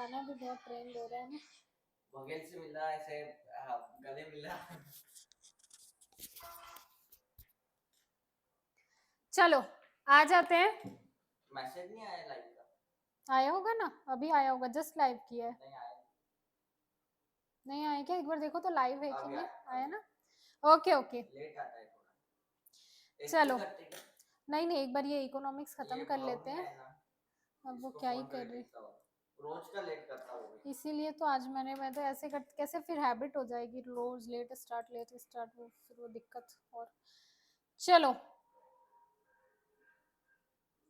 गाना भी बहुत ट्रेंड हो रहा है ना। बगल से मिला ऐसे गले मिला। चलो आ जाते हैं। मैसेज नहीं आया लाइव का? आया होगा ना, अभी आया होगा, जस्ट लाइव किया है। नहीं आया। नहीं आया क्या? एक बार देखो तो लाइव है कि अभी नहीं आया, आया अभी ना। ओके ओके लेट आता है थोड़ा। एक चलो। ही करते क्या? नहीं नहीं, एक बार ये इकोनॉमिक्स खत्म ये कर भाव लेते नहीं हैं। आया ना, अब वो इसको क्या ही फोन कर करके रहे, देखता हूँ। रोज का लेट करता हूँ वो भी। इसीलिए तो आज मैं तो ऐसे कर, कैसे फिर हैबिट हो जाएगी रोज लेट स्टार्ट, वो फिर वो दिक्कत। और चलो।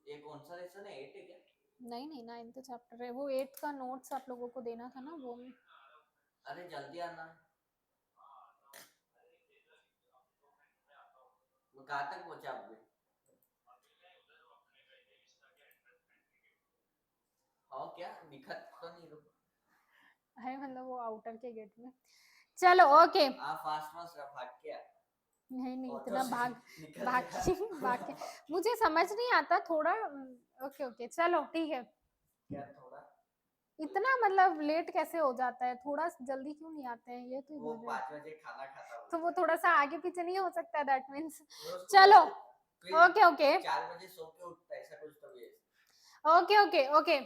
ये कौन सा लेसन है, 8 है क्या? नहीं नहीं, 9th चैप्टर है वो, 8th का नोट्स आप लोगों को देना था ना वो में। अरे जल्दी आना। मैं कहाँ तक पहुंचा अभी? हाँ क्या दिखत तो नहीं, रुक। है मतलब वो आउटर के गेट में। चलो ओके। फास्ट फास्ट भाग के आ। नहीं नहीं, ऑटो इतना से भाग निकल भाग गया। के भाग के मुझे समझ नहीं आता थोड़ा। ओके ओके चलो ठीक है। क्या थोड़ा? इतना मतलब लेट कैसे हो जाता है, थोड़ा जल्दी क्यों नहीं आते हैं ये तो वो बोल रहे हैं। 5 बजे खाना खाता तो बोलता वो है। थोड़ा सा आगे पीछे नहीं हो सकता, दैट मीन्स। रोज को चलो बोल, फिर ओके ओके 4 बजे सो के उठता है, ऐसा कुछ तो भी है। Okay okay okay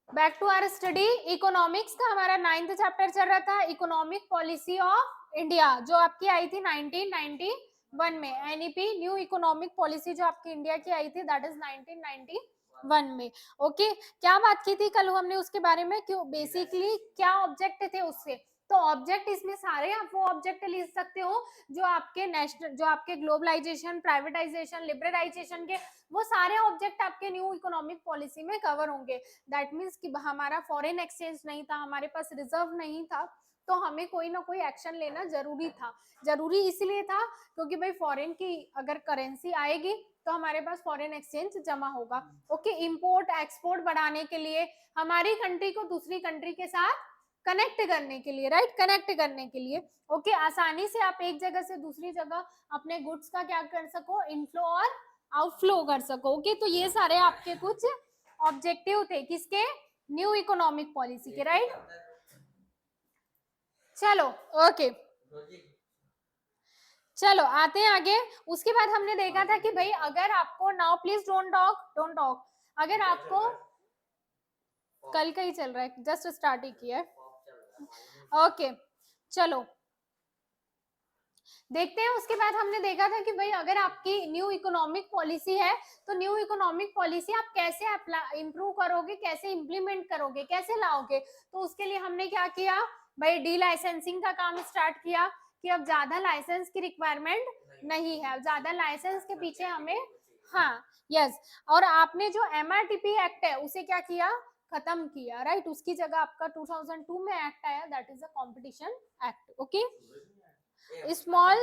back to our study. Economics का हमारा 9th चैप्टर चल रहा था, इकोनॉमिक पॉलिसी ऑफ इंडिया, जो आपकी आई थी 1991 में। एनईपी न्यू इकोनॉमिक पॉलिसी जो आपकी इंडिया की आई थी, दैट इज 1991 में। ओके क्या बात की थी कल हमने उसके बारे में, क्यों बेसिकली क्या ऑब्जेक्ट थे उससे। तो ऑब्जेक्ट इसमें सारे आप वो ऑब्जेक्ट लिख सकते हो जो आपके नेशनल, जो आपके ग्लोबलाइजेशन, प्राइवेटाइजेशन, लिबरलाइजेशन के, वो सारे ऑब्जेक्ट आपके न्यू इकोनॉमिक पॉलिसी में कवर होंगे। दैट मीन्स कि हमारा फॉरेन एक्सचेंज नहीं था, हमारे पास रिजर्व नहीं था, तो हमें कोई ना कोई एक्शन लेना जरूरी था। जरूरी इसलिए था क्योंकि भाई फॉरेन की अगर करेंसी आएगी तो हमारे पास फॉरेन एक्सचेंज जमा होगा। ओके इंपोर्ट एक्सपोर्ट बढ़ाने के लिए, हमारी कंट्री को दूसरी कंट्री के साथ कनेक्ट करने के लिए, राइट, कनेक्ट करने के लिए। ओके आसानी से आप एक जगह से दूसरी जगह अपने गुड्स का क्या कर सको, इनफ्लो और आउटफ्लो कर सको। ओके तो ये सारे आपके कुछ ऑब्जेक्टिव थे किसके, न्यू इकोनॉमिक पॉलिसी के, राइट। चलो ओके चलो आते हैं आगे। उसके बाद हमने देखा था कि भाई अगर आपको, नाउ प्लीज डोंट टॉक, अगर आपको कल का ही चल रहा है, जस्ट स्टार्ट ही किया है। ओके चलो देखते हैं। उसके बाद हमने देखा था कि भाई अगर आपकी न्यू इकोनॉमिक पॉलिसी है तो न्यू इकोनॉमिक पॉलिसी आप कैसे इंप्रूव करोगे, कैसे इंप्लीमेंट करोगे, कैसे लाओगे। तो उसके लिए हमने क्या किया भाई, डी लाइसेंसिंग का काम स्टार्ट किया कि अब ज्यादा लाइसेंस की रिक्वायरमेंट नहीं है, ज्यादा लाइसेंस के पीछे हमें, हाँ यस। और आपने जो एमआरटीपी एक्ट है उसे क्या किया, खत्म किया, राइट। उसकी जगह आपका 2002 में एक्ट आया, that is a competition act. Okay small,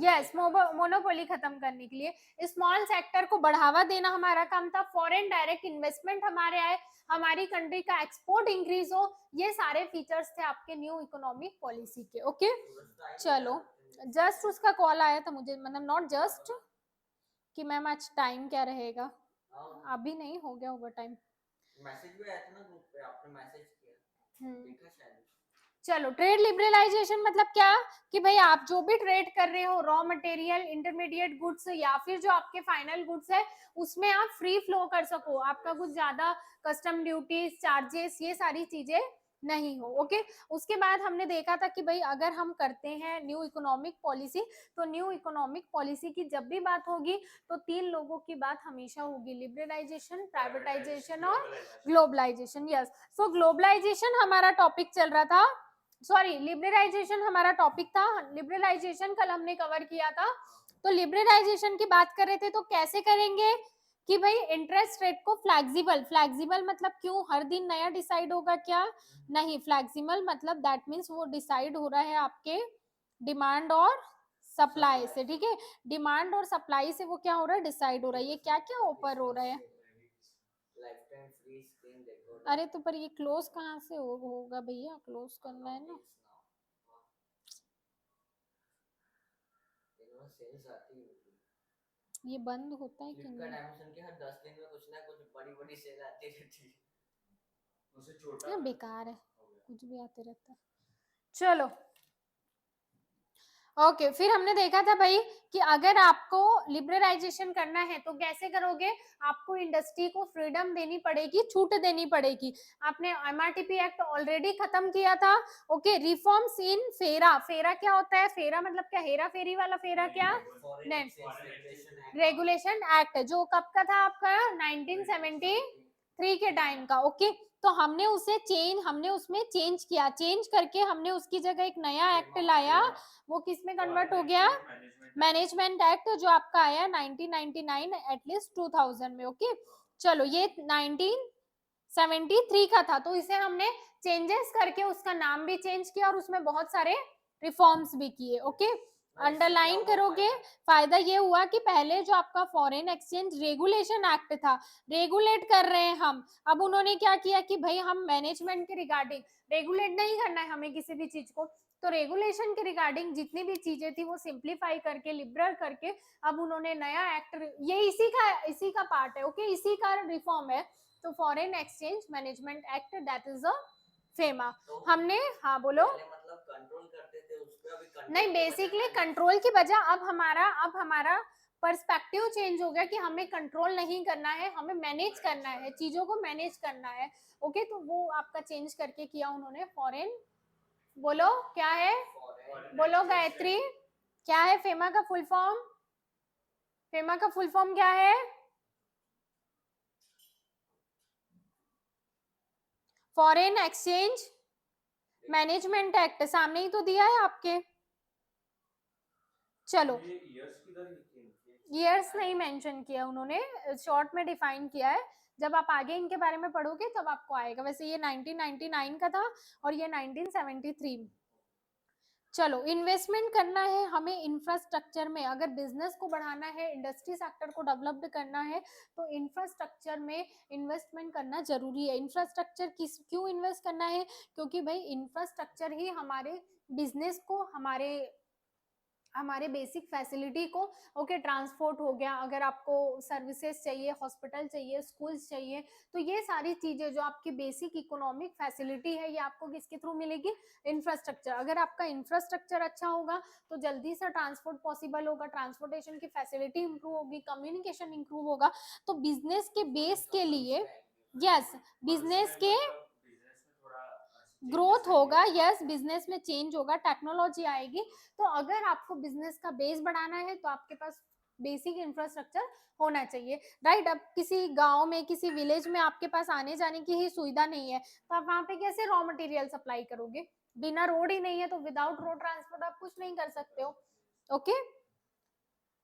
yes monopoly खत्म करने के लिए स्मॉल सेक्टर को बढ़ावा देना हमारा काम था, फॉरेन डायरेक्ट इन्वेस्टमेंट हमारे आए, हमारी कंट्री का एक्सपोर्ट इंक्रीज हो, ये सारे फीचर्स थे आपके न्यू इकोनॉमिक पॉलिसी के। ओके चलो जस्ट उसका कॉल आया था मुझे, मतलब नॉट जस्ट कि मैम आज टाइम क्या रहेगा, अभी नहीं, हो गया होगा टाइम। मैसेज भी आया था ना ग्रुप पे, आपने मैसेज किया देखा शायद। चलो ट्रेड लिबरलाइजेशन मतलब क्या, कि भाई आप जो भी ट्रेड कर रहे हो, रॉ मटेरियल, इंटरमीडिएट गुड्स या फिर जो आपके फाइनल गुड्स है, उसमें आप फ्री फ्लो कर सको, आपका कुछ ज्यादा कस्टम ड्यूटीज, चार्जेस, ये सारी चीजें नहीं हो। ओके उसके बाद हमने देखा था कि भाई अगर हम करते हैं न्यू इकोनॉमिक पॉलिसी, तो न्यू इकोनॉमिक पॉलिसी की जब भी बात होगी तो 3 लोगों की बात हमेशा होगी, लिबरलाइजेशन, प्राइवेटाइजेशन और ग्लोबलाइजेशन। यस सो ग्लोबलाइजेशन हमारा टॉपिक चल रहा था, सॉरी लिबरलाइजेशन हमारा टॉपिक था, लिबरलाइजेशन कल हमने कवर किया था। तो लिबरलाइजेशन की बात कर रहे थे तो कैसे करेंगे कि भाई इंटरेस्ट रेट को फ्लेक्सिबल, फ्लेक्सिबल मतलब क्यों, हर दिन नया डिसाइड होगा क्या, नहीं, फ्लेक्सिबल मतलब दैट मीन्स वो डिसाइड हो रहा है आपके डिमांड और सप्लाई से, ठीक है, डिमांड और सप्लाई से वो क्या हो रहा है, डिसाइड हो रहा है, ये क्या क्या ऊपर हो रहा है। Life time free screen record. अरे तो पर ये क्लोज कहाँ से होगा भैया, क्लोज करना है ना, सेल्स आती है, ये बंद होता है कि फ्लिपकार्ट नहीं। अमेज़न के हर 10 दिन में कुछ ना कुछ बड़ी बड़ी सेल आती रहती है। उससे छोटा ये बेकार है, हो गया। कुछ भी आते रहता है। चलो ओके, फिर हमने देखा था भाई कि अगर आपको लिबरलाइजेशन करना है तो कैसे करोगे, आपको इंडस्ट्री को फ्रीडम देनी पड़ेगी, छूट देनी पड़ेगी। आपने एमआरटीपी एक्ट ऑलरेडी खत्म किया था। ओके, रिफॉर्म्स इन फेरा, फेरा क्या होता है, फेरा मतलब क्या, हेरा फेरी वाला फेरा क्या, नहीं, रेगुलेशन एक्ट जो कब का था आपका, 1973 के टाइम का। ओके, तो हमने उसे हमने उसमें चेंज किया, चेंज करके हमने उसकी जगह एक नया एक्ट लाया, वो किस में कन्वर्ट हो गया, मैनेजमेंट एक्ट, जो आपका आया 1999 एटलीस्ट 2000 में। ओके, चलो ये 1973 का था, तो इसे हमने चेंजेस करके उसका नाम भी चेंज किया और उसमें बहुत सारे रिफॉर्म्स भी किए। ओके, अंडरलाइन करोगे, फायदा ये हुआ कि पहले जो आपका फॉरेन एक्सचेंज रेगुलेशन एक्ट था, रेगुलेट कर रहे हैं हम, अब उन्होंने क्या किया कि भाई हम मैनेजमेंट के रिगार्डिंग, रेगुलेट नहीं करना है हमें किसी भी चीज को, तो रेगुलेशन के रिगार्डिंग जितनी भी चीजें थी वो सिंप्लीफाई करके, लिबरल करके, अब उन्होंने नया एक्ट, ये इसी का पार्ट है। ओके, इसी का रिफॉर्म है। तो foreign exchange management act, that is a FEMA. तो हमने, हाँ बोलो, पहले मतलब कंट्रोल करते थे उस पे, अभी कंट्रोल नहीं, बेसिकली कंट्रोल की बजाय अब हमारा पर्सपेक्टिव चेंज हो गया कि हमें कंट्रोल नहीं करना है, हमें मैनेज करना है, चीजों को मैनेज करना है। ओके, तो वो आपका चेंज करके किया उन्होंने फॉरेन, बोलो क्या है, बोलो गायत्री, क्या है फेमा का फुल फॉर्म, फेमा का फुल फॉर्म क्या है, फॉरेन एक्सचेंज मैनेजमेंट एक्ट, सामने ही तो दिया है आपके। चलो, ये ईयर्स किधर लिखे हैं? ईयर्स नहीं मेंशन किया उन्होंने, शॉर्ट में डिफाइन किया है, जब आप आगे इनके बारे में पढ़ोगे तब आपको आएगा। वैसे ये 1999 का था और ये 1973। चलो, इन्वेस्टमेंट करना है हमें इंफ्रास्ट्रक्चर में, अगर बिजनेस को बढ़ाना है, इंडस्ट्री सेक्टर को डेवलप्ड करना है, तो इंफ्रास्ट्रक्चर में इन्वेस्टमेंट करना जरूरी है। इंफ्रास्ट्रक्चर क्यों इन्वेस्ट करना है, क्योंकि भाई इंफ्रास्ट्रक्चर ही हमारे बिजनेस को, हमारे बेसिक फैसिलिटी को, ओके, ट्रांसपोर्ट हो गया, अगर आपको सर्विसेज चाहिए, हॉस्पिटल चाहिए, स्कूल्स चाहिए, तो ये सारी चीजें जो आपकी बेसिक इकोनॉमिक फैसिलिटी है, ये आपको किसके थ्रू मिलेगी, इंफ्रास्ट्रक्चर। अगर आपका इंफ्रास्ट्रक्चर अच्छा होगा तो जल्दी से ट्रांसपोर्ट पॉसिबल होगा, ट्रांसपोर्टेशन की फैसिलिटी इंप्रूव होगी, कम्युनिकेशन इंप्रूव होगा। तो बिजनेस के बेस के लिए, यस, बिजनेस के ग्रोथ होगा, यस, बिजनेस में चेंज होगा, टेक्नोलॉजी आएगी। तो अगर आपको बिजनेस का बेस बढ़ाना है तो आपके पास बेसिक इंफ्रास्ट्रक्चर होना चाहिए, राइट। अब किसी गांव में, किसी विलेज में आपके पास आने जाने की ही सुविधा नहीं है, तो आप वहां पे कैसे रॉ मटेरियल सप्लाई करोगे, बिना रोड ही नहीं है, तो विदाउट रोड ट्रांसपोर्ट आप कुछ नहीं कर सकते हो। ओके,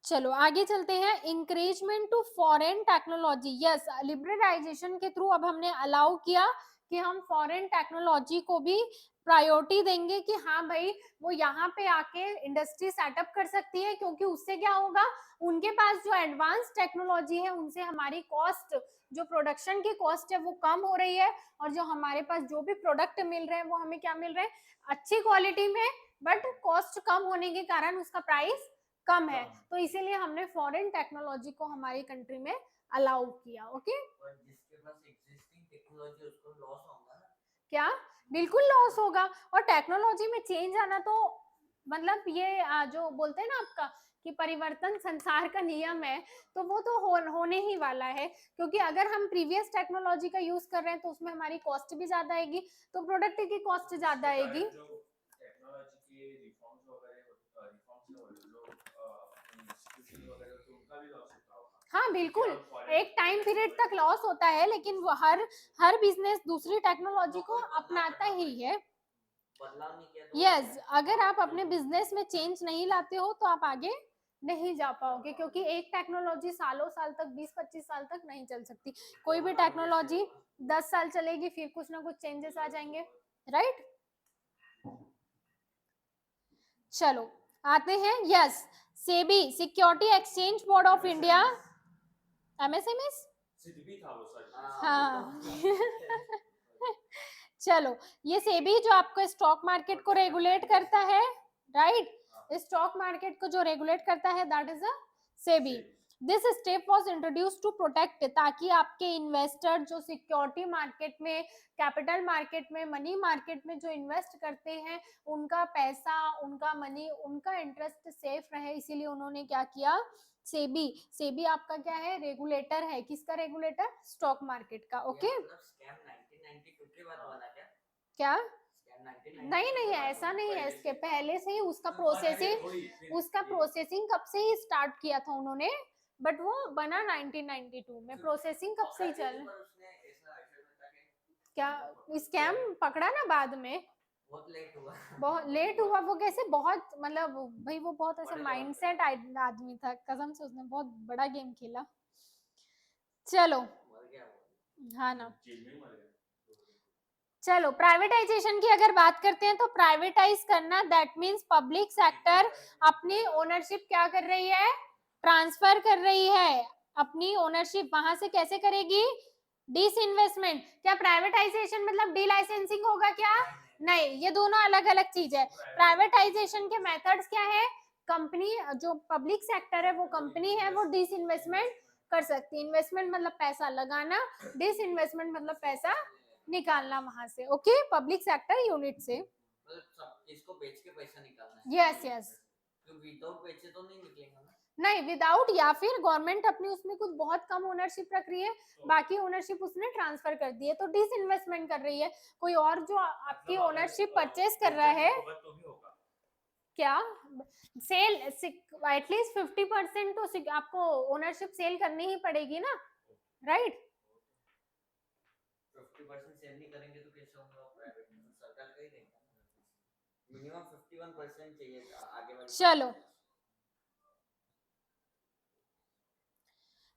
चलो आगे चलते हैं, encouragement to foreign technology, yes, liberalisation के थ्रू अब हमने अलाउ किया कि हम फॉरेन टेक्नोलॉजी को भी प्रायोरिटी देंगे, कि हाँ भाई वो यहाँ पे आके इंडस्ट्री सेटअप कर सकती है, क्योंकि उससे क्या होगा, उनके पास जो एडवांस टेक्नोलॉजी है उनसे हमारी कॉस्ट, जो प्रोडक्शन की कॉस्ट है वो कम हो रही है, और जो हमारे पास जो भी प्रोडक्ट मिल रहे हैं वो हमें क्या मिल रहे हैं, अच्छी क्वालिटी में, बट कॉस्ट कम होने के कारण उसका प्राइस कम है। तो इसीलिए हमने फॉरेन टेक्नोलॉजी को हमारी कंट्री में अलाउ किया। ओके, जिसके पास एग्जिस्टिंग टेक्नोलॉजी उसको लॉस होगा ना, क्या, बिल्कुल लॉस होगा। और टेक्नोलॉजी में चेंज आना तो मतलब ये जो बोलते हैं ना आपका कि परिवर्तन संसार का नियम है, तो वो तो होने ही वाला है, क्योंकि अगर हम प्रीवियस टेक्नोलॉजी का यूज कर रहे हैं तो उसमें हमारी कॉस्ट भी ज्यादा आएगी, तो प्रोडक्ट की कॉस्ट ज्यादा आएगी। टेक्नोलॉजी के रिफॉर्म्स वगैरह, रिफॉर्म्स जो इंस्टीट्यूशन वगैरह, तो उनका भी लॉस होता होगा। हाँ बिल्कुल, एक टाइम पीरियड तक लॉस होता है, लेकिन वो हर बिजनेस दूसरी टेक्नोलॉजी को अपनाता ही है। बदलाव नहीं किया तो यस, अगर आप अपने बिजनेस में चेंज नहीं लाते हो तो आप आगे नहीं जा पाओगे, क्योंकि एक टेक्नोलॉजी सालों साल तक, 20-25 साल तक नहीं चल सकती। कोई भी टेक्नोलॉजी 10 साल चलेगी, फिर कुछ ना कुछ चेंजेस आ जाएंगे, राइट। चलो आते हैं, yes, SEBI, security exchange board of India, MSMS, सिद्धि था वो सर। हाँ चलो, ये सेबी जो आपको स्टॉक मार्केट को रेगुलेट करता है, राइट, स्टॉक मार्केट को जो रेगुलेट करता है that is a SEBI. This step was introduce to protect, ताकि आपके इन्वेस्टर जो सिक्योरिटी मार्केट में, कैपिटल मार्केट में, मनी मार्केट में जो इन्वेस्ट करते हैं, उनका पैसा, उनका मनी, उनका इंटरेस्ट सेफ रहे, इसीलिए उन्होंने क्या किया, सेबी, सेबी आपका क्या है, रेगुलेटर है, किसका रेगुलेटर, स्टॉक मार्केट का। ओके, मतलब स्कैम 1992 के बाद बना क्या, स्कैम 1992 नहीं नहीं के बाद ऐसा बना? नहीं है, इसके पहले से ही उसका हाँ, प्रोसेसिंग, थोड़ी फिर उसका ये- प्रोसेसिंग कब से ही स्टार्ट किया था उन्होंने, बट वो बना 1992 में, प्रोसेसिंग कब से ही पकड़ चल, ली, पर उसने ऐसा ऐसा था कि क्या स्कैम पकड़ा ना बाद में, बहुत लेट हुआ। बहुत लेट हुआ, वो कैसे, बहुत मतलब भाई वो बहुत ऐसे बड़े माइंडसेट आदमी था, कसम से उसने बहुत बड़ा गेम खेला। चलो, मर गया वो। हाँ ना, जेल में ही मर गया। चलो प्राइवेटाइजेशन की अगर बात करते हैं, तो प्राइवेटाइज करना दैट मींस पब्लिक सेक्टर अपनी ओनरशिप क्या कर रही है, ट्रांसफर कर रही है, अपनी ओनरशिप वहां से कैसे करेगी, डिसइन्वेस्टमेंट। क्या प्राइवेटाइजेशन मतलब डी लाइसेंसिंग होगा क्या, नहीं, ये दोनों अलग अलग चीज है। प्राइवेटाइजेशन के मेथड्स क्या है, कंपनी जो पब्लिक सेक्टर है वो कंपनी है, वो डिसइन्वेस्टमेंट कर सकती है, इन्वेस्टमेंट मतलब पैसा लगाना, डिसइन्वेस्टमेंट मतलब पैसा निकालना वहां से। ओके, पब्लिक सेक्टर यूनिट से। मतलब सब इसको बेच के पैसा निकालना है। यस यस, तो विदाउट बेचे तो नहीं निकलेगा ना? नहीं विदाउट, या फिर गवर्नमेंट अपनी उसमें कुछ बहुत कम ओनरशिप रख रही है, बाकी ओनरशिप उसने ट्रांसफर कर दी है, तो डिसइन्वेस्टमेंट कर रही है। कोई और जो आपकी मतलब ओनरशिप अगर, परचेज कर रहा बेचने है, के बाद तो भी होगा। क्या सेल, एटलीस्ट 50% तो आपको ओनरशिप सेल करनी ही पड़ेगी ना, राइट। 50% सेल नहीं करेंगे तो कैसे होगा प्राइवेट में? तो सरकार का ही देगा। मिनिमम 51% चाहिए आगे वाली। चलो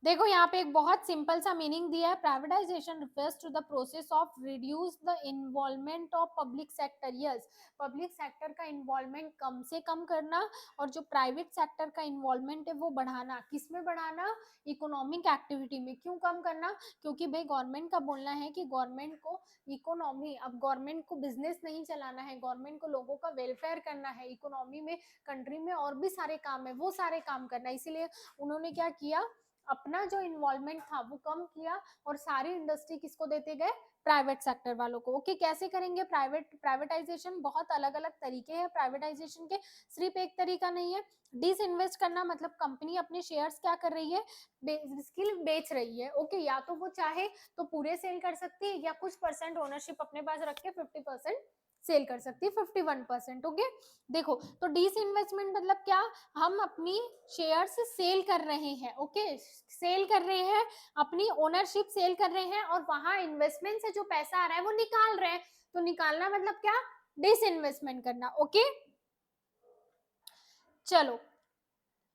देखो यहाँ पे एक बहुत सिंपल सा मीनिंग दिया है, privatisation refers to the process of reduce the involvement of public sector. Yes, public sector का इन्वॉल्वमेंट कम से कम करना, और जो प्राइवेट सेक्टर का इन्वॉल्वमेंट है वो बढ़ाना। किसमें बढ़ाना, इकोनॉमिक एक्टिविटी में। क्यों कम करना, क्योंकि भाई गवर्नमेंट का बोलना है कि गवर्नमेंट को इकोनॉमी, अब गवर्नमेंट को बिजनेस नहीं चलाना है, गवर्नमेंट को लोगों का वेलफेयर करना है, इकोनॉमी में, कंट्री में और भी सारे काम है, वो सारे काम करना है। इसीलिए उन्होंने क्या किया, अपना जो इन्वॉल्वमेंट था वो कम किया, और सारी इंडस्ट्री किसको देते गए, प्राइवेट सेक्टर वालों को। ओके, कैसे करेंगे प्राइवेटाइजेशन, बहुत अलग अलग तरीके हैं प्राइवेटाइजेशन के, सिर्फ एक तरीका नहीं है। डिसइन्वेस्ट करना मतलब कंपनी अपने शेयर्स क्या कर रही है, स्किल बेच रही है। ओके, या तो वो चाहे तो पूरे सेल कर सकती है, या कुछ परसेंट ओनरशिप अपने पास रख के 50% सेल कर सकती है, 51%। ओके, देखो तो डिसइन्वेस्टमेंट मतलब क्या, हम अपनी शेयर से सेल कर रहे हैं। ओके, सेल कर रहे हैं, अपनी ओनरशिप सेल कर रहे हैं, और वहां इन्वेस्टमेंट से जो पैसा आ रहा है वो निकाल रहे हैं। तो निकालना मतलब क्या, डिसइन्वेस्टमेंट करना। ओके, चलो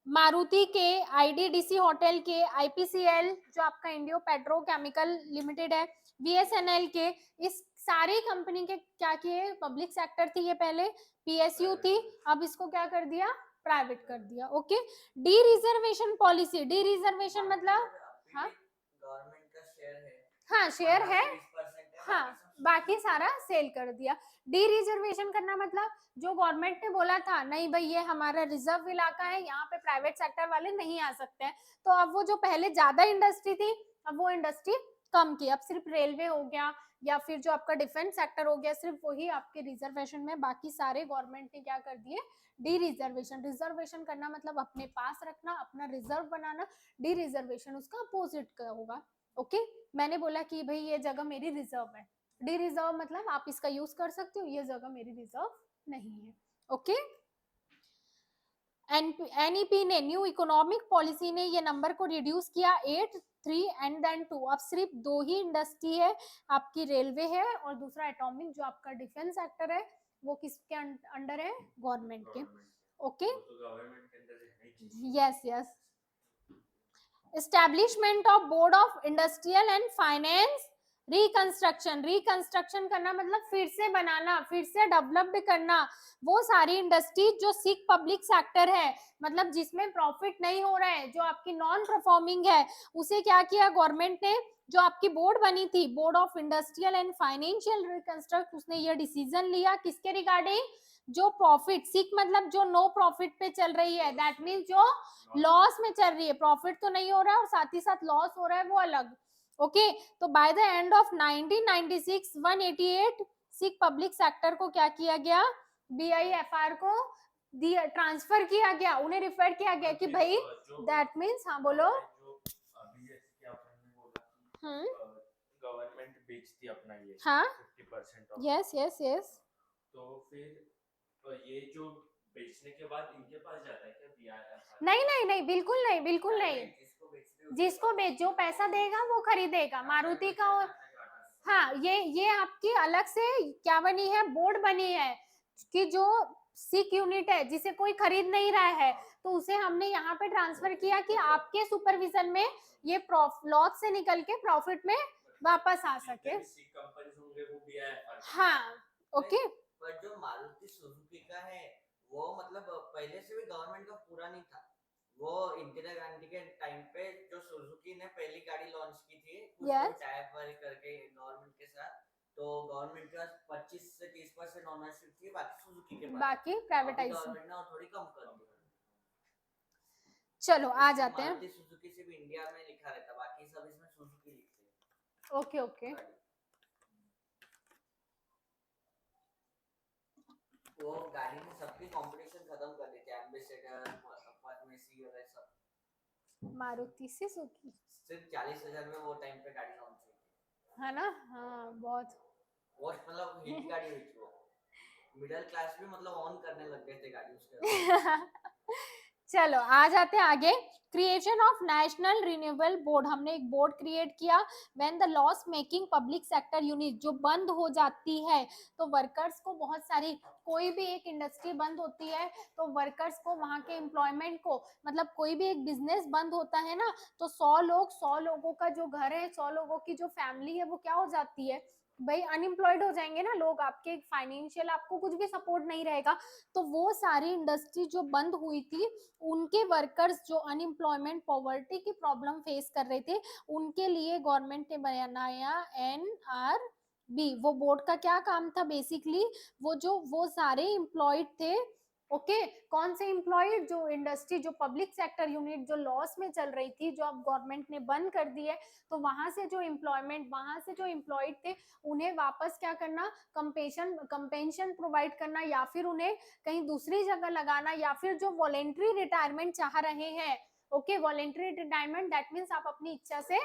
मारुति के, आईडीडीसी होटल के, आईपीसीएल जो आपका इंडियो पेट्रोकेमिकल लिमिटेड है, बीएसएनएल के, इस सारी कंपनी के क्या किए, पब्लिक सेक्टर थी ये पहले, पीएसयू थी, अब इसको क्या कर दिया, प्राइवेट कर दिया। Okay, D reservation policy, D reservation मतलब, हाँ गवर्नमेंट का शेयर है, हाँ शेयर है, 20% है, हाँ बाकी सारा सेल कर दिया। डी रिजर्वेशन करना मतलब जो गवर्नमेंट ने बोला था नहीं भाई ये हमारा रिजर्व इलाका है, यहाँ पे प्राइवेट सेक्टर वाले नहीं आ सकते हैं, तो अब वो जो पहले ज्यादा इंडस्ट्री थी, अब वो इंडस्ट्री कम की, अब सिर्फ रेलवे हो गया, या फिर जो आपका डिफेंस सेक्टर हो गया, सिर्फ वही आपके रिजर्वेशन में, बाकी सारे गवर्नमेंट ने क्या कर दिए, डी रिजर्वेशन। रिजर्वेशन करना मतलब अपने पास रखना, अपना रिजर्व बनाना, डी रिजर्वेशन उसका अपोजिट का होगा। ओके, मैंने बोला कि भाई ये जगह मेरी रिजर्व है, डी रिजर्व मतलब आप इसका यूज कर सकते हो, ये जगह मेरी रिजर्व नहीं है। ओके, एनईपी ने, न्यू इकोनॉमिक पॉलिसी ने ये नंबर को रिड्यूस किया 8, 3 एंड देन 2। अब सिर्फ दो ही इंडस्ट्री है, आपकी रेलवे है, और दूसरा एटॉमिक जो आपका डिफेंस सेक्टर है, वो किसके अंडर है, गवर्नमेंट के। ओके, तो गवर्नमेंट के अंदर रहना ही चाहिए। Yes yes. Establishment of board of industrial and finance reconstruction करना मतलब फिर से बनाना, फिर से डेवलप्ड करना। वो सारी इंडस्ट्री जो सिक पब्लिक सेक्टर है, मतलब जिसमें प्रॉफिट नहीं हो रहा है, जो आपकी नॉन परफॉर्मिंग है, उसे क्या किया गवर्नमेंट ने, जो आपकी बोर्ड बनी थी, board of industrial and financial reconstruct, उसने ये डिसीजन लिया किसके रिगार्डिंग, जो प्रॉफिट, सिक मतलब जो नो प्रॉफिट पे चल रही है, दैट मीन जो लॉस में चल रही है, प्रॉफिट तो नहीं हो रहा है और साथ ही साथ लॉस हो रहा है, वो अलग। ओके तो by the end of 1996 188 sick public sector को क्या किया गया, बीआईएफआर को दिया, ट्रांसफर किया गया, उन्हें रिफर किया गया कि भाई दैट मीन्स, हाँ बोलो। जो अभी जैसे कि आपने बोला कि हम्म गवर्नमेंट बेचती अपना ये हाँ 50% ऑफ, यस यस यस। तो फिर ये जो बेचने के बाद इनके पास जाता है क्या बीआईएफआर? नहीं नहीं नहीं, बिल्कुल नहीं, बिल्कुल नहीं। जिसको बेचते हो जिसको बेच, जो पैसा देगा वो खरीदेगा, मारुति का और हाँ, ये आपकी अलग से क्या बनी है, बोर्ड बनी है कि जो सिक यूनिट है जिसे कोई खरीद नहीं रहा है, तो उसे हमने यहाँ पे ट्रांसफर किया कि आपके सुपरविजन में ये लॉस से निकल के प्रॉफिट में वापस आ सके। कंपनीज होंगे वो बीआईएफआर? हाँ ओके। पर जो मारुति सुजुकी का है वो मतलब पहले से भी गवर्नमेंट का पूरा नहीं था, वो इंदिरा गांधी के टाइम पे जो सुजुकी ने पहली गाड़ी लॉन्च की थी कुछ Yes. टाइप वाली करके गवर्नमेंट के साथ, तो गवर्नमेंट के पास 25 से 30% ओनरशिप थी, बाकी सुजुकी के पास। बाकी प्राइवेटाइज। गवर्नमेंट ने थोड़ी कम कर दी। चलो आ जाते हैं। मारुति सुजुकी से भी इंडिया में लिखा रहता, बाकी सब इसमें सुजुकी लिखते हैं। Okay okay. वो गाड़ी में सबकी कंपटीशन खत्म कर दी थी, एम्बेसडर पद्मेसी वगैरह सब। मारुति सुजुकी सिर्फ 40,000 में वो टाइम पे गाड़ी लॉन्च हुई थी, है ना, हाँ बहुत। वो मतलब हिट गाड़ी हुई थी वो, मिडिल क्लास भी मतलब ऑन करने लग गए थे गाड़ी उसके। चलो आ जाते हैं आगे। Creation of national renewable board, हमने एक बोर्ड क्रिएट किया। When the loss making public sector unit जो बंद हो जाती है, तो वर्कर्स को बहुत सारी, कोई भी एक इंडस्ट्री बंद होती है तो वर्कर्स को, वहां के एम्प्लॉयमेंट को, मतलब कोई भी एक बिजनेस बंद होता है ना, तो 100 लोगों का जो घर है, 100 लोगों की जो फैमिली है, वो क्या हो जाती है भाई, अनएम्प्लॉयड हो जाएंगे ना लोग, आपके फाइनेंशियल आपको कुछ भी सपोर्ट नहीं रहेगा। तो वो सारी इंडस्ट्री जो बंद हुई थी, उनके वर्कर्स जो अनएम्प्लॉयमेंट पॉवर्टी की प्रॉब्लम फेस कर रहे थे, उनके लिए गवर्नमेंट ने बनाया NRB। वो बोर्ड का क्या काम था बेसिकली, वो सारे एम्प्लॉयड थे। ओके कौन से एम्प्लॉयड, जो इंडस्ट्री, जो पब्लिक सेक्टर यूनिट जो लॉस में चल रही थी, जो अब गवर्नमेंट ने बंद कर दी है, तो वहां से जो एम्प्लॉयमेंट, वहां से जो एम्प्लॉयड थे, उन्हें वापस क्या करना, कंपेंशन प्रोवाइड करना, या फिर उन्हें कहीं दूसरी जगह लगाना, या फिर जो वॉलेंट्री रिटायरमेंट चाह रहे हैं, okay voluntary retirement that means आप अपनी इच्छा से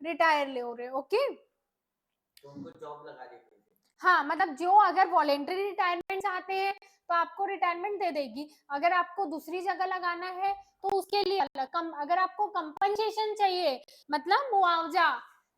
रिटायर ले हो रहे, ओके। तो उनको जॉब लगा देते थे। हाँ मतलब जो अगर वॉलेंट्री रिटायरमेंट चाहते हैं तो आपको रिटायरमेंट दे देगी, अगर आपको दूसरी जगह लगाना है तो उसके लिए अलग, अगर आपको कंपनसेशन चाहिए, मतलब मुआवजा,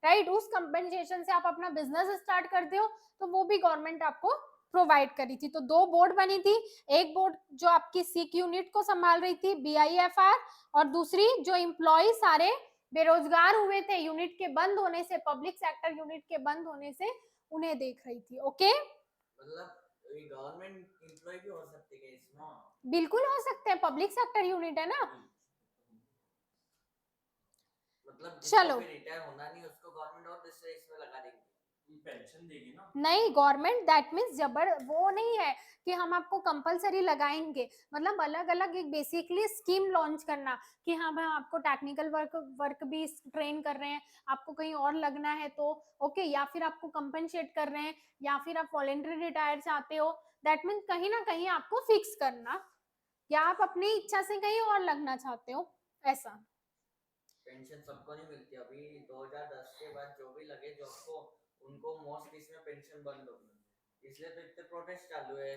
राइट, उस कंपनसेशन से आप अपना बिजनेस स्टार्ट करते हो, तो वो भी गवर्नमेंट आपको प्रोवाइड करी थी। तो 2 बोर्ड बनी थी, एक बोर्ड जो आपकी सिक यूनिट को संभाल रही थी BIFR, और दूसरी जो एम्प्लॉय सारे बेरोजगार हुए थे यूनिट के बंद होने से, पब्लिक सेक्टर यूनिट के बंद होने से, उन्हें देख रही थी। ओके मतलब गवर्नमेंट एम्प्लॉय भी हो सकते हैं इसमें? बिल्कुल हो सकते हैं, पब्लिक सेक्टर यूनिट है ना। मतलब चलो रिटायर होना नहीं उसको गवर्नमेंट और दूसरे इसमें लगा देंगे, पेंशन देगी ना? नहीं, गवर्नमेंट दैट मीन्स जबर वो नहीं है कि हम आपको कंपलसरी लगाएंगे, मतलब अलग अलग एक बेसिकली स्कीम लॉन्च करना कि हाँ भाई आपको टेक्निकल वर्क भी ट्रेन कर रहे हैं, आपको कहीं और लगना है तो ओके, या फिर आपको कंपनसेट कर रहे हैं, या फिर आप वॉलेंट्री रिटायर चाहते हो, दैट मीन्स कहीं ना कहीं आपको फिक्स करना, या आप अपनी इच्छा से कहीं और लगना चाहते हो, ऐसा। पेंशन सबको नहीं मिलती अभी, 2010 के बाद जो भी लगे जॉब को उनको मोस्ट इसमें पेंशन बंद होगी, इसलिए तो इतने प्रोटेस्ट चालू है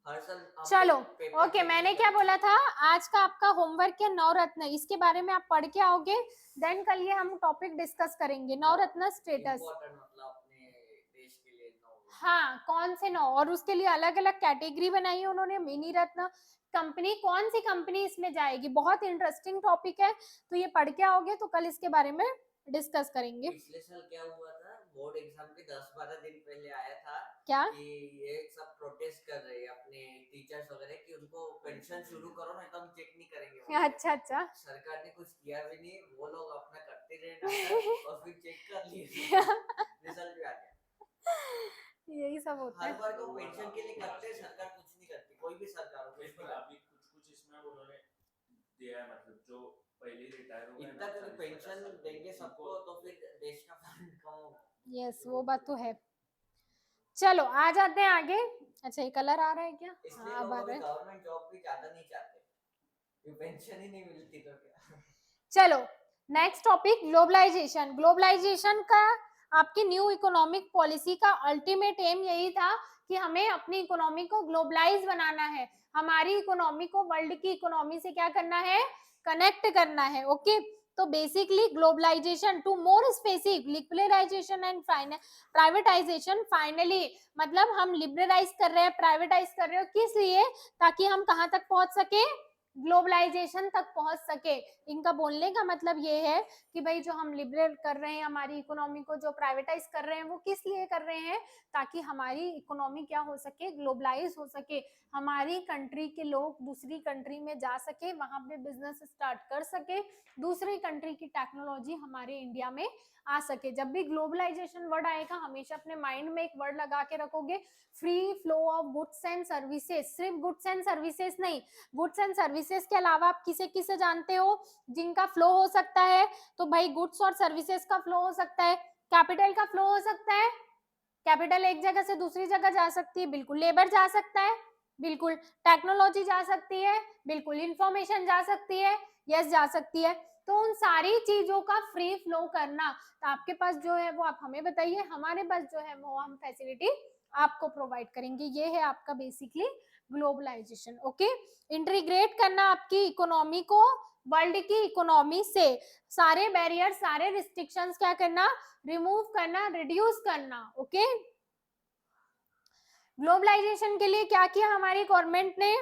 हर साल। चलो ओके, मैंने क्या बोला था, आज का आपका होमवर्क है नवरत्न, इसके बारे में आप पढ़ के आओगे, देन कल ये हम टॉपिक डिस्कस करेंगे, नवरत्न स्टेटस, मतलब अपने देश के लिए हाँ कौन से 9, और उसके लिए अलग अलग कैटेगरी बनाई है उन्होंने, मिनी रत्न कंपनी, कौन सी कंपनी इसमें जाएगी, बहुत इंटरेस्टिंग टॉपिक है, तो ये पढ़ के आओगे तो कल इसके बारे में डिस्कस करेंगे। पिछले साल क्या हुआ था बोर्ड एग्जाम के 10-12 दिन पहले आया था क्या? कि ये सब प्रोटेस्ट कर रहे हैं अपने टीचर्स वगैरह कि उनको पेंशन शुरू करो नहीं तो हम चेक नहीं करेंगे बोल के। अच्छा अच्छा सरकार ने कुछ किया भी नहीं, वो लोग अपना करते रहे नाटक और फिर चेक कर लिए रिजल्ट भी आ गया। यही सब होता हर है। बार को पेंशन के लिए करते हैं, सरकार कुछ नहीं करती, कोई भी सरकार हो कुछ नहीं, नहीं पर करती। अभी कुछ इसमें उन्होंने दिया है, मतलब जो पहले रिटायर हो गए इतना ना, क्योंकि 40-50 पेंशन साल देंगे के, सबको उनको तो फिर देश का फंड कम होगा। यस वो बात तो है। चलो आ जाते हैं आगे। अच्छा ये कलर आ रहा है क्या? इसलिए हाँ अब लोग आ अभी रहा है। गवर्नमेंट जॉब भी ज्यादा नहीं चाहते, क्योंकि पेंशन ही नहीं मिलती तो क्या। चलो नेक्स्ट टॉपिक ग्लोबलाइजेशन। ग्लोबलाइजेशन का आपकी न्यू इकोनॉमिक पॉलिसी का अल्टीमेट एम यही था कि हमें अपनी इकोनॉमी को ग्लोबलाइज बनाना है, हमारी इकोनॉमी को वर्ल्ड की इकोनॉमी से क्या करना है, कनेक्ट करना है। ओके तो basically globalisation to more specific liberalisation and privatisation. Finally मतलब हम लिबरलाइज कर रहे हैं, प्राइवेटाइज कर रहे हो, किस लिए? ताकि हम कहां तक पहुंच सके, ग्लोबलाइजेशन तक पहुंच सके। इनका बोलने का मतलब ये है कि भाई जो हम लिबरल कर रहे हैं, हमारी इकोनॉमी को जो प्राइवेटाइज कर रहे हैं, वो किस लिए कर रहे हैं? ताकि हमारी इकोनॉमी क्या हो सके, ग्लोबलाइज हो सके, हमारी कंट्री के लोग दूसरी कंट्री में जा सके, वहां पे बिजनेस स्टार्ट कर सके, दूसरी कंट्री की टेक्नोलॉजी हमारे इंडिया में आ सके। जब भी ग्लोबलाइजेशन वर्ड आएगा हमेशा अपने माइंड में एक वर्ड लगा के रखोगे, free flow of goods and services. सिर्फ गुड्स एंड सर्विसेज नहीं, गुड्स एंड सर्विसेज के अलावा आप किसे किसे जानते हो जिनका फ्लो हो सकता है? तो भाई गुड्स और सर्विसेज का फ्लो हो सकता है, कैपिटल का फ्लो हो सकता है, कैपिटल एक जगह से दूसरी जगह जा सकती है, बिल्कुल, लेबर जा सकता है, बिल्कुल, टेक्नोलॉजी जा सकती है, बिल्कुल, इंफॉर्मेशन जा सकती है, यस जा सकती है। तो उन सारी चीजों का फ्री फ्लो करना, तो आपके पास जो है वो आप हमें बताइए, हमारे पास जो है वो हम फैसिलिटी आपको प्रोवाइड करेंगे। ये है आपका बेसिकली ग्लोबलाइजेशन। ओके इंटीग्रेट करना आपकी इकोनॉमी को वर्ल्ड की इकोनॉमी से, सारे बैरियर सारे रिस्ट्रिक्शंस क्या करना, रिमूव करना, रिड्यूस करना। ओके ग्लोबलाइजेशन के लिए क्या किया हमारी गवर्नमेंट ने?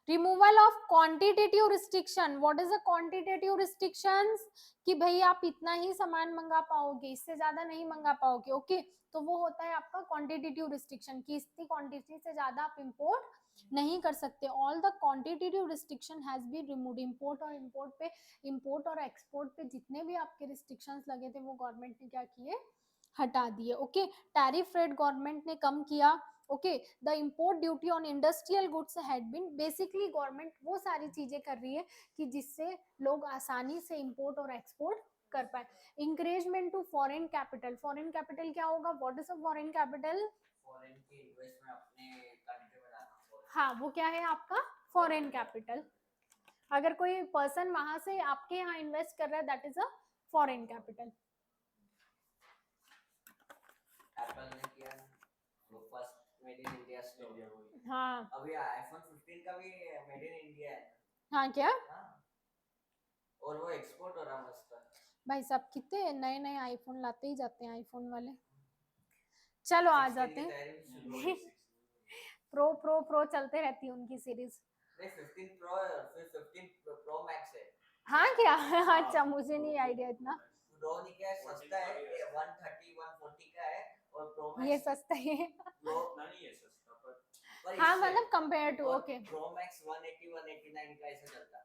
Removal of quantitative restriction. What is a quantitative restrictions? कि भाई आप इतना ही सामान मंगा पाओगे, इससे ज्यादा नहीं मंगा पाओगे। ओके तो वो होता है आपका क्वांटिटेटिव रिस्ट्रिक्शन कि इतनी क्वांटिटी से ज्यादा आप इंपोर्ट नहीं कर सकते। All the quantitative restriction has been removed. Import और एक्सपोर्ट पे जितने भी आपके रिस्ट्रिक्शंस लगे थे वो गवर्नमेंट ने क्या किए, हटा दिए। ओके टैरिफ रेट गवर्नमेंट ने कम किया। Okay the import duty on industrial goods had been, basically government वो सारी चीजें कर रही है कि जिससे लोग आसानी से इंपोर्ट और एक्सपोर्ट कर पाए। Encouragement to foreign capital. Foreign capital क्या होगा? What is a foreign capital? Foreign की इन्वेस्टमेंट अपने कंट्री में लाना, foreign। हाँ वो क्या है आपका फॉरेन कैपिटल। अगर कोई पर्सन वहां से आपके यहाँ इन्वेस्ट कर रहा है that is a foreign capital. Apple ने किया ना, वो first made in India store. India को हाँ अभी आईफोन 15 का भी मेड इन इंडिया है। हाँ क्या हाँ, और वो एक्सपोर्ट हो रहा मस्त। भाई साहब कितने नए नए आईफोन लाते ही जाते हैं आईफोन वाले। चलो आ 16 जाते की हैं, तैयारी भी शुरू हो गई। प्रो प्रो प्रो चलते रहती है उनकी सीरीज। नहीं 15 प्रो है और फिर 15 प्रो मैक्स है। हाँ क्या अच्छा मुझे नहीं आइडिया इतना, प्रो नहीं क्या है, सस्ता है, 130 140 का है, और प्रो ये मैक्स सस्ता है। प्रो इतना नहीं है सस्ता, पर हाँ इससे मतलब कंपेयर टू। और ओके प्रो मैक्स 180 189 का ऐसा चलता है,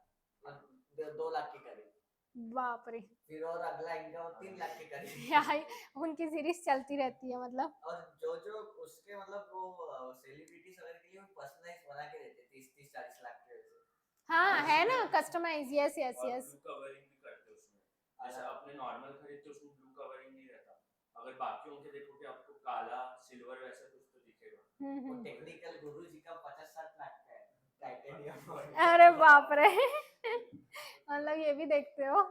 2 लाख के करीब। बाप रे फिर और अगला इनका 3 लाख के करीब। यार उनकी सीरीज चलती रहती है मतलब। और जो जो उसके मतलब वो सेलिब्रिटीज वगैरह के लिए वो पर्सनलाइज बना के देते 30 40 लाख के वैसे। हाँ है ना कस्टमाइज, यस यस और यस। ब्लू कवरिंग भी करते हैं उसमें, जैसे अपने नॉर्मल खरीदते उसमें ब्लू कवरिंग नहीं रहता, अगर बाकियों के देखोगे आपको काला सिल्वर वैसा कुछ तो दिखेगा। वो टेक्निकल गुरु जी का 50-60 लाख का है टाइटेनियम। अरे बाप रे मतलब ये भी देखते हो।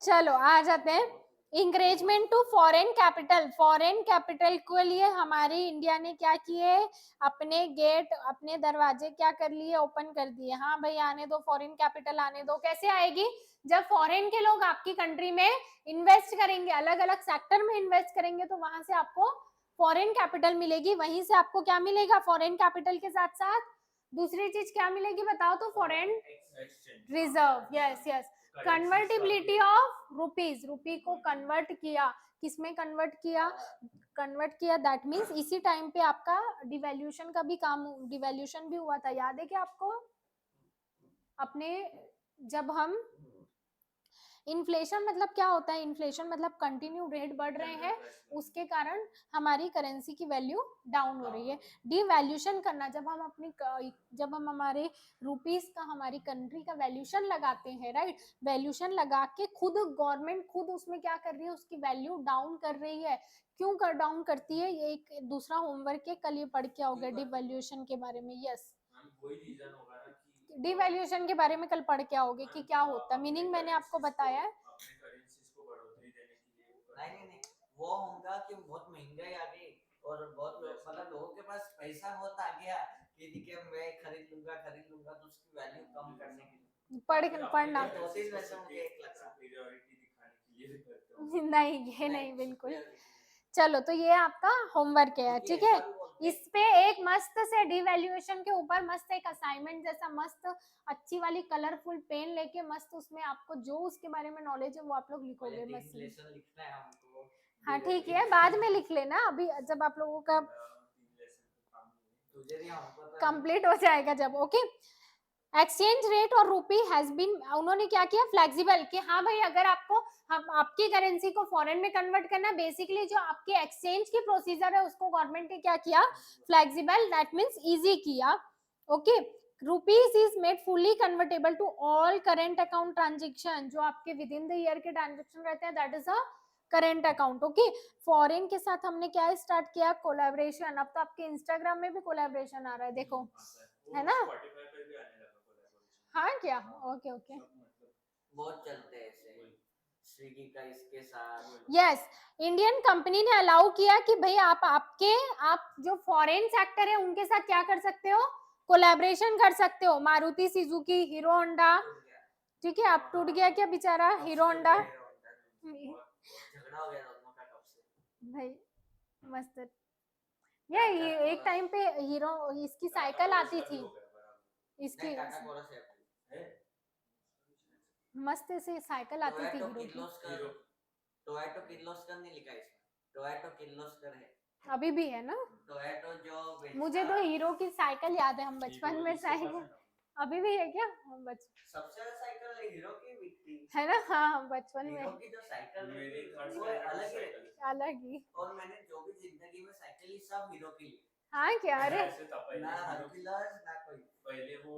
चलो आ जाते हैं encouragement to foreign capital. Foreign capital के लिए हमारी इंडिया ने क्या किए, अपने गेट अपने दरवाजे क्या कर लिए, ओपन कर दिए। हाँ भाई आने दो फॉरेन कैपिटल आने दो। कैसे आएगी? जब फॉरेन के लोग आपकी कंट्री में इन्वेस्ट करेंगे, अलग अलग सेक्टर में इन्वेस्ट करेंगे, तो वहां से आपको फॉरेन कैपिटल मिलेगी। वहीं से आपको क्या मिलेगा फॉरेन कैपिटल के साथ साथ दूसरी चीज क्या मिलेगी बताओ तो? Foreign reserve. Yes yes convertibility of rupees, rupee को कन्वर्ट किया किसमें कन्वर्ट किया दैट मीन्स इसी टाइम पे आपका डिवैल्यूएशन का भी काम, डिवैल्यूएशन भी हुआ था, याद है क्या आपको? अपने जब हम इन्फ्लेशन मतलब क्या होता है? इन्फ्लेशन मतलब कंटिन्यू रेट बढ़ रहे हैं, उसके कारण हमारी करेंसी की वैल्यू डाउन हो रही है। डिवैल्यूएशन करना, जब हम हमारे रुपीस का, हमारी कंट्री का वैल्यूएशन लगाते हैं, राइट, वैल्यूएशन लगा के खुद गवर्नमेंट खुद उसमें क्या कर रही है, उसकी वैल्यू डाउन कर रही है। क्यों कर डाउन करती है? ये एक दूसरा होमवर्क है, कल ये पढ़ के आओगे डिवैल्यूएशन के बारे में। यस, वही रीजन होगा ना कि डिवैल्यूएशन के बारे में कल पढ़ के आओगे कि क्या होता है, मीनिंग मैंने आपको बताया है। अपने करेंसीज को बढ़ोतरी देने के लिए वो नहीं नहीं नहीं, वो होगा कि बहुत महंगाई आ गई और बहुत मतलब लोगों के पास पैसा बहुत आ गया कि ठीक है मैं खरीद लूंगा तो उसकी वैल्यू कम करने के लिए पढ़ना दो तीन वैसे मुझे 1 लाख सुपीरियरिटी दिखाने के लिए करते हो। नहीं, ये नहीं, बिल्कुल। चलो, तो ये आपका होमवर्क है, ठीक है। इस पे एक मस्त से डिवैल्यूएशन के ऊपर मस्त एक असाइनमेंट जैसा मस्त अच्छी वाली कलरफुल पेन लेके मस्त उसमें आपको जो उसके बारे में नॉलेज है वो आप लोग लिखोगे मस्त। इन्फ्लेशन लिखना है हमको। हाँ ठीक है, बाद में लिख लेना, अभी जब आप लोगों का तुझे नहीं हमको तो कंप्लीट हो जाएगा जब। ओके, एक्सचेंज रेट और रूपी हैज बीन, उन्होंने क्या किया, फ्लेक्सिबल, कि हाँ भाई अगर आपको हम आपकी करेंसी को फॉरेन में कन्वर्ट करना, बेसिकली जो आपके एक्सचेंज की प्रोसीजर है उसको गवर्नमेंट ने क्या किया, फ्लेक्सिबल, दैट मींस इजी किया। Okay, rupees is made fully convertible to all current account transaction, जो आपके विद इन द ईयर के ट्रांजेक्शन रहते हैं, that is a current account. Okay, foreign के साथ हमने क्या स्टार्ट किया, कोलैबोरेशन। अब तो आपके इंस्टाग्राम में भी कोलैबोरेशन आ रहा है, देखो, है ना? Spotify पे भी आने लगा collaboration। हाँ क्या? ओके ओके, सब मतलब बहुत चलते हैं ऐसे स्विगी का इसके साथ। यस, इंडियन कंपनी ने अलाउ किया कि भाई आप जो फॉरेन सेक्टर है उनके साथ क्या कर सकते हो, कोलैबोरेशन कर सकते हो। मारुति सुजुकी, हीरो होंडा, ठीक है, अब टूट गया क्या बेचारा हीरो होंडा, झगड़ा हो गया दोनों का कब से। भाई मस्त। ये एक टाइम पे हीरो, इसकी साइकिल आती थी, इसकी नहीं टाटा कोरस है मस्त से साइकिल आती थी हीरो की, टोयोटो किर्लोस्कर नहीं लिखा इसमें, टोयोटो किर्लोस्कर है, अभी भी है ना। टोयोटो जो मुझे तो हीरो की साइकिल याद है, हम बचपन में साइकिल, अभी भी है क्या? हम सबसे ज्यादा साइकिल हीरो की बिकती है ना, हाँ हम बचपन में, हीरो की जो साइकिल मेरे घर वो से अलग ही साइकिल अलग ही। और मैंने जो भी जिंदगी में साइकिल ली सब हीरो की ली। हाँ क्या? अरे ऐसे था पहले ना हीरो की हरक्यूलस ना कोई। पहले वो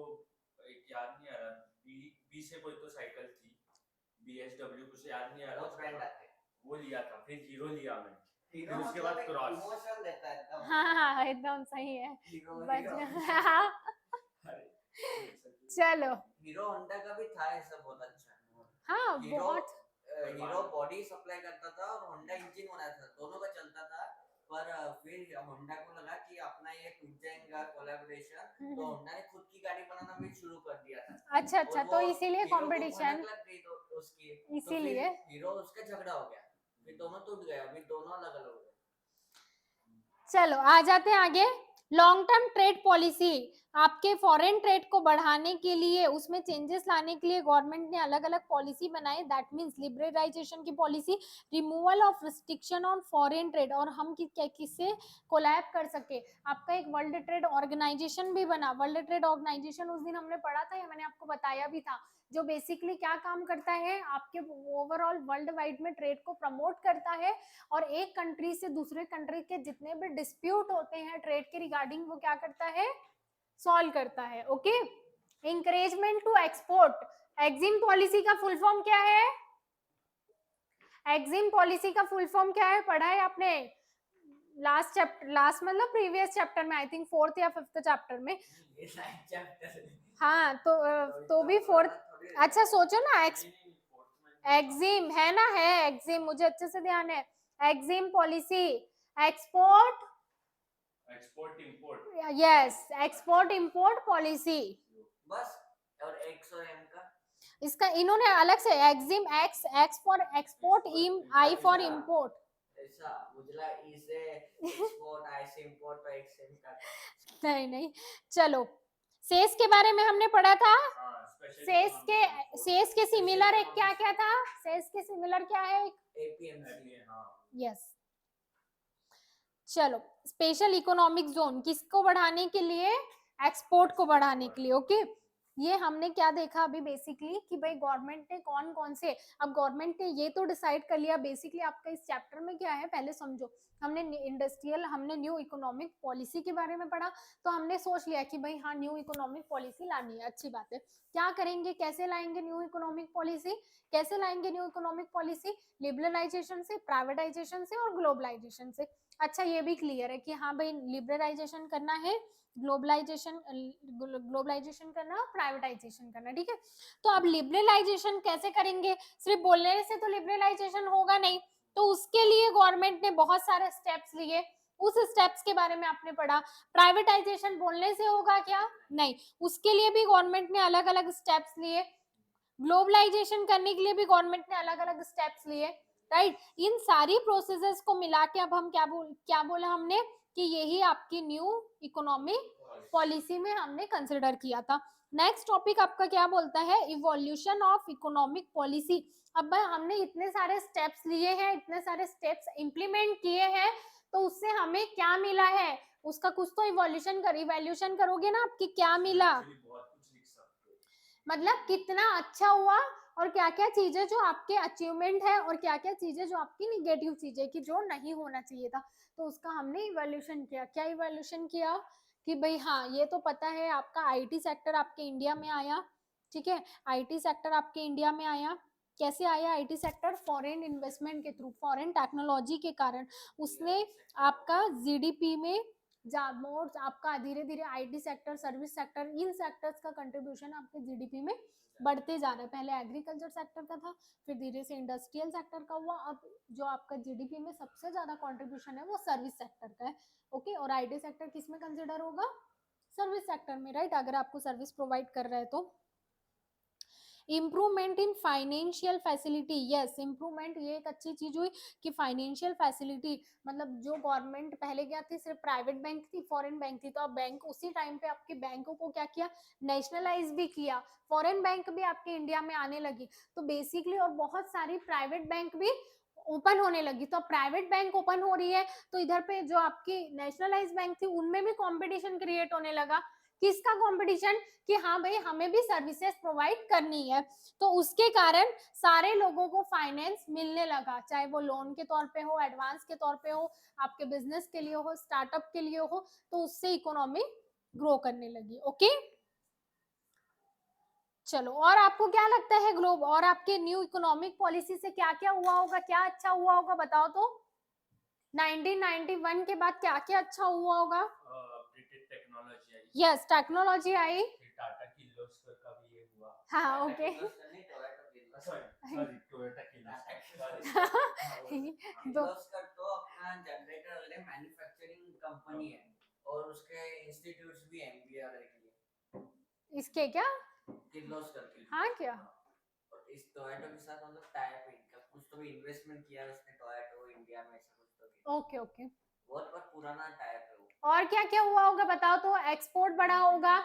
एक याद नहीं आ रहा बी से कोई तो साइकिल थी बीएसडब्ल्यू कुछ याद नहीं आ रहा बहुत उसका ब्रांड नाम। आते हैं। वो लिया था फिर हीरो लिया मैं हीरो फिर उसके मतलब बाद एक क्रॉस इमोशन देता है एकदम। हाँ हाँ एकदम सही है, हीरो चलो, हीरो होंडा का भी था ऐसा बहुत अच्छा। हाँ हीरो बहुत, हीरो बॉडी सप्लाई करता था और होंडा इंजन बनाता था, दोनों का चलता था। पर फिर होंडा को लगा कि अपना ये टूट जाएगा कोलैबोरेशन, तो होंडा ने खुद की गाड़ी बनाना भी शुरू कर दिया था। अच्छा अच्छा, तो इसीलिए कंपटीशन, लग गई तो उसकी, इसीलिए तो हीरो उसका झगड़ा हो गया, फिर दोनों टूट गए, अभी दोनों अलग अलग हो गए। चलो आ जाते हैं आगे। लॉन्ग टर्म ट्रेड पॉलिसी, आपके फॉरेन ट्रेड को बढ़ाने के लिए, उसमें चेंजेस लाने के लिए गवर्नमेंट ने अलग अलग पॉलिसी बनाई, दैट मींस लिबरलाइजेशन की policy, removal of restriction on foreign trade, और हम किससे कोलैब कर सके। आपका एक वर्ल्ड ट्रेड ऑर्गेनाइजेशन भी बना, वर्ल्ड ट्रेड ऑर्गेनाइजेशन उस दिन हमने पढ़ा था या मैंने आपको बताया भी था, जो बेसिकली क्या काम करता है, आपके ओवरऑल वर्ल्ड वाइड में ट्रेड को प्रमोट करता है, और एक कंट्री से दूसरे कंट्री के जितने भी डिस्प्यूट होते हैं ट्रेड के रिगार्डिंग वो क्या करता है, सॉल्व करता है। Okay, encouragement to export, EXIM policy का फुल फॉर्म क्या है, एक्जिम पॉलिसी का फुल फॉर्म क्या है, पढ़ा है आपने लास्ट चैप्टर, लास्ट मतलब प्रीवियस चैप्टर में, आई थिंक 4th या 5th चैप्टर में। ये साइड चैप्टर हाँ तो भी 4th, अच्छा सोचो ना, एक्जिम है ना, है एक्जिम, मुझे अच्छे से ध्यान है, EXIM policy, export, export import, yes, export import policy, बस। और एक्स और एम का इसका इन्होंने अलग से EXIM, X for export, I for import, ऐसा उजला ई से एक्सपोर्ट, आई से इंपोर्ट, तो एक्स एम का नहीं नहीं। चलो, सेस के बारे में हमने पढ़ा था, सेस के सिमिलर एक क्या क्या था, सेस के सिमिलर क्या है, एपीएमसी। यस। चलो, स्पेशल इकोनॉमिक जोन किसको बढ़ाने के लिए? एक्सपोर्ट को बढ़ाने के लिए। ओके, ये हमने क्या देखा अभी बेसिकली कि भाई गवर्नमेंट ने कौन कौन से, अब गवर्नमेंट ने ये तो डिसाइड कर लिया बेसिकली। आपका इस चैप्टर में क्या है पहले समझो। हमने इंडस्ट्रियल, हमने न्यू इकोनॉमिक पॉलिसी के बारे में पढ़ा, तो हमने सोच लिया कि भाई हाँ न्यू इकोनॉमिक पॉलिसी लानी है, अच्छी बात है। क्या करेंगे, कैसे लाएंगे न्यू इकोनॉमिक पॉलिसी? कैसे लाएंगे न्यू इकोनॉमिक पॉलिसी? लिबरलाइजेशन से, प्राइवेटाइजेशन से और ग्लोबलाइजेशन से। अच्छा, ये भी क्लियर है कि हाँ भाई लिबरलाइजेशन करना है, ग्लोबलाइजेशन करना, प्राइवेटाइजेशन करना, ठीक है। तो अब लिबरलाइजेशन कैसे करेंगे? सिर्फ बोलने से तो लिबरलाइजेशन होगा नहीं, तो उसके लिए गवर्नमेंट ने बहुत सारे स्टेप्स लिए, उस स्टेप्स के बारे में आपने पढ़ा। प्राइवेटाइजेशन बोलने से होगा क्या? नहीं, उसके लिए भी गवर्नमेंट ने अलग अलग स्टेप्स लिए। ग्लोबलाइजेशन करने के लिए भी गवर्नमेंट ने अलग अलग स्टेप्स लिए, राइट। इन सारी प्रोसेसेस को मिला के अब हम क्या बोला हमने कि यही आपकी न्यू इकोनॉमिक पॉलिसी में हमने कंसिडर किया था। नेक्स्ट टॉपिक आपका क्या बोलता है? Evolution of economic policy. अब भाई हमने इतने सारे स्टेप्स लिए हैं, इतने सारे स्टेप्स इंप्लीमेंट किए हैं, तो उससे हमें क्या मिला है उसका कुछ तो इवोल्यूशन करोगे ना, आपकी क्या मिला, बहुत कुछ लिख सकते हो। मतलब कितना अच्छा हुआ और क्या क्या चीजें जो आपके अचीवमेंट है और क्या क्या चीजें जो आपकी निगेटिव चीजें कि जो नहीं होना चाहिए था, तो उसका हमने इवोल्यूशन किया। क्या इवोल्यूशन किया कि भाई हाँ ये तो पता है आपका आईटी सेक्टर आपके इंडिया में आया, ठीक है। आईटी सेक्टर आपके इंडिया में आया, कैसे आया आईटी सेक्टर? फॉरेन इन्वेस्टमेंट के थ्रू, फॉरेन टेक्नोलॉजी के कारण उसने आपका जीडीपी में मोर आपका धीरे धीरे IT sector, service sector, in sectors का कंट्रीब्यूशन आपके जीडीपी में बढ़ते जा रहा है। पहले एग्रीकल्चर सेक्टर का था, फिर धीरे से इंडस्ट्रियल सेक्टर का हुआ, अब जो आपका जीडीपी में सबसे ज्यादा कंट्रीब्यूशन है वो सर्विस सेक्टर का है। ओके, और आईटी सेक्टर किस में कंसिडर होगा? सर्विस सेक्टर में, राइट, अगर आपको सर्विस प्रोवाइड कर रहा है तो। Improvement in financial facility, yes, improvement, ये एक अच्छी चीज हुई कि फाइनेंशियल फैसिलिटी, मतलब जो गवर्नमेंट पहले क्या थी, सिर्फ प्राइवेट बैंक थी, फॉरेन बैंक थी, तो अब बैंक उसी टाइम पे आपके बैंकों को क्या किया, नेशनलाइज भी किया, फॉरेन बैंक भी आपके इंडिया में आने लगी, तो बेसिकली और बहुत सारी प्राइवेट बैंक भी ओपन होने लगी। तो प्राइवेट बैंक ओपन हो रही है, तो इधर पे जो आपकी नेशनलाइज बैंक थी उनमें भी कंपटीशन क्रिएट होने लगा। किसका कंपटीशन? कि हाँ भाई हमें भी सर्विसेज प्रोवाइड करनी है, तो उसके कारण सारे लोगों को फाइनेंस मिलने लगा, चाहे वो लोन के तौर पे हो, एडवांस के तौर पे हो, आपके बिजनेस के लिए हो, स्टार्टअप के लिए हो, तो उससे इकोनॉमी ग्रो करने लगी। ओके, चलो, और आपको क्या लगता है ग्लोब और आपके न्यू इकोनॉमिक पॉलिसी से क्या क्या हुआ होगा, क्या अच्छा हुआ होगा बताओ तो? 1991 के बाद क्या क्या अच्छा हुआ होगा? अपडेटेड टेक्नोलॉजी आई, यस, टेक्नोलॉजी आई। फिर टाटा किर्लोस्कर का भी ये हुआ। हाँ, ओके। सॉरी टोयोटा किर्लोस्कर दो, किर्लोस्कर तो अपना जनरेटर वाले मैन्युफैक्चरिंग कंपनी है और उसके इंस्टीट्यूट्स भी हैं एमबीआर के लिए। इसके क्या? किर्लोस्कर के। हाँ क्या? और इस टोयोटो के साथ मतलब टाई अप इनका कुछ तो भी इन्वेस्टमेंट किया है उसने टोयोटो इंडिया में, ऐसा कुछ तो भी। Okay okay. बहुत बहुत पुराना टाई अप है वो। और क्या क्या हुआ होगा बताओ तो? एक्सपोर्ट बढ़ा होगा,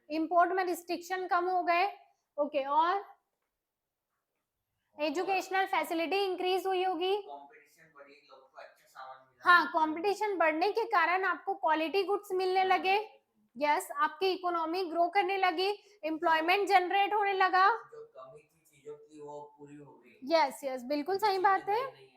इंपोर्ट में रिस्ट्रिक्शन कम हो गए, ओके, और एजुकेशनल फैसिलिटी इंक्रीज हुई होगी। कंपटीशन बढ़ी, लोगों को अच्छा सामान मिला। हाँ, कंपटीशन बढ़ने के कारण आपको क्वालिटी गुड्स मिलने लगे, यस, आपकी इकोनॉमी ग्रो करने लगी, एम्प्लॉयमेंट जनरेट होने लगा, जो कमी थी चीजों की वो पूरी हो गई। यस यस, बिल्कुल सही बात है।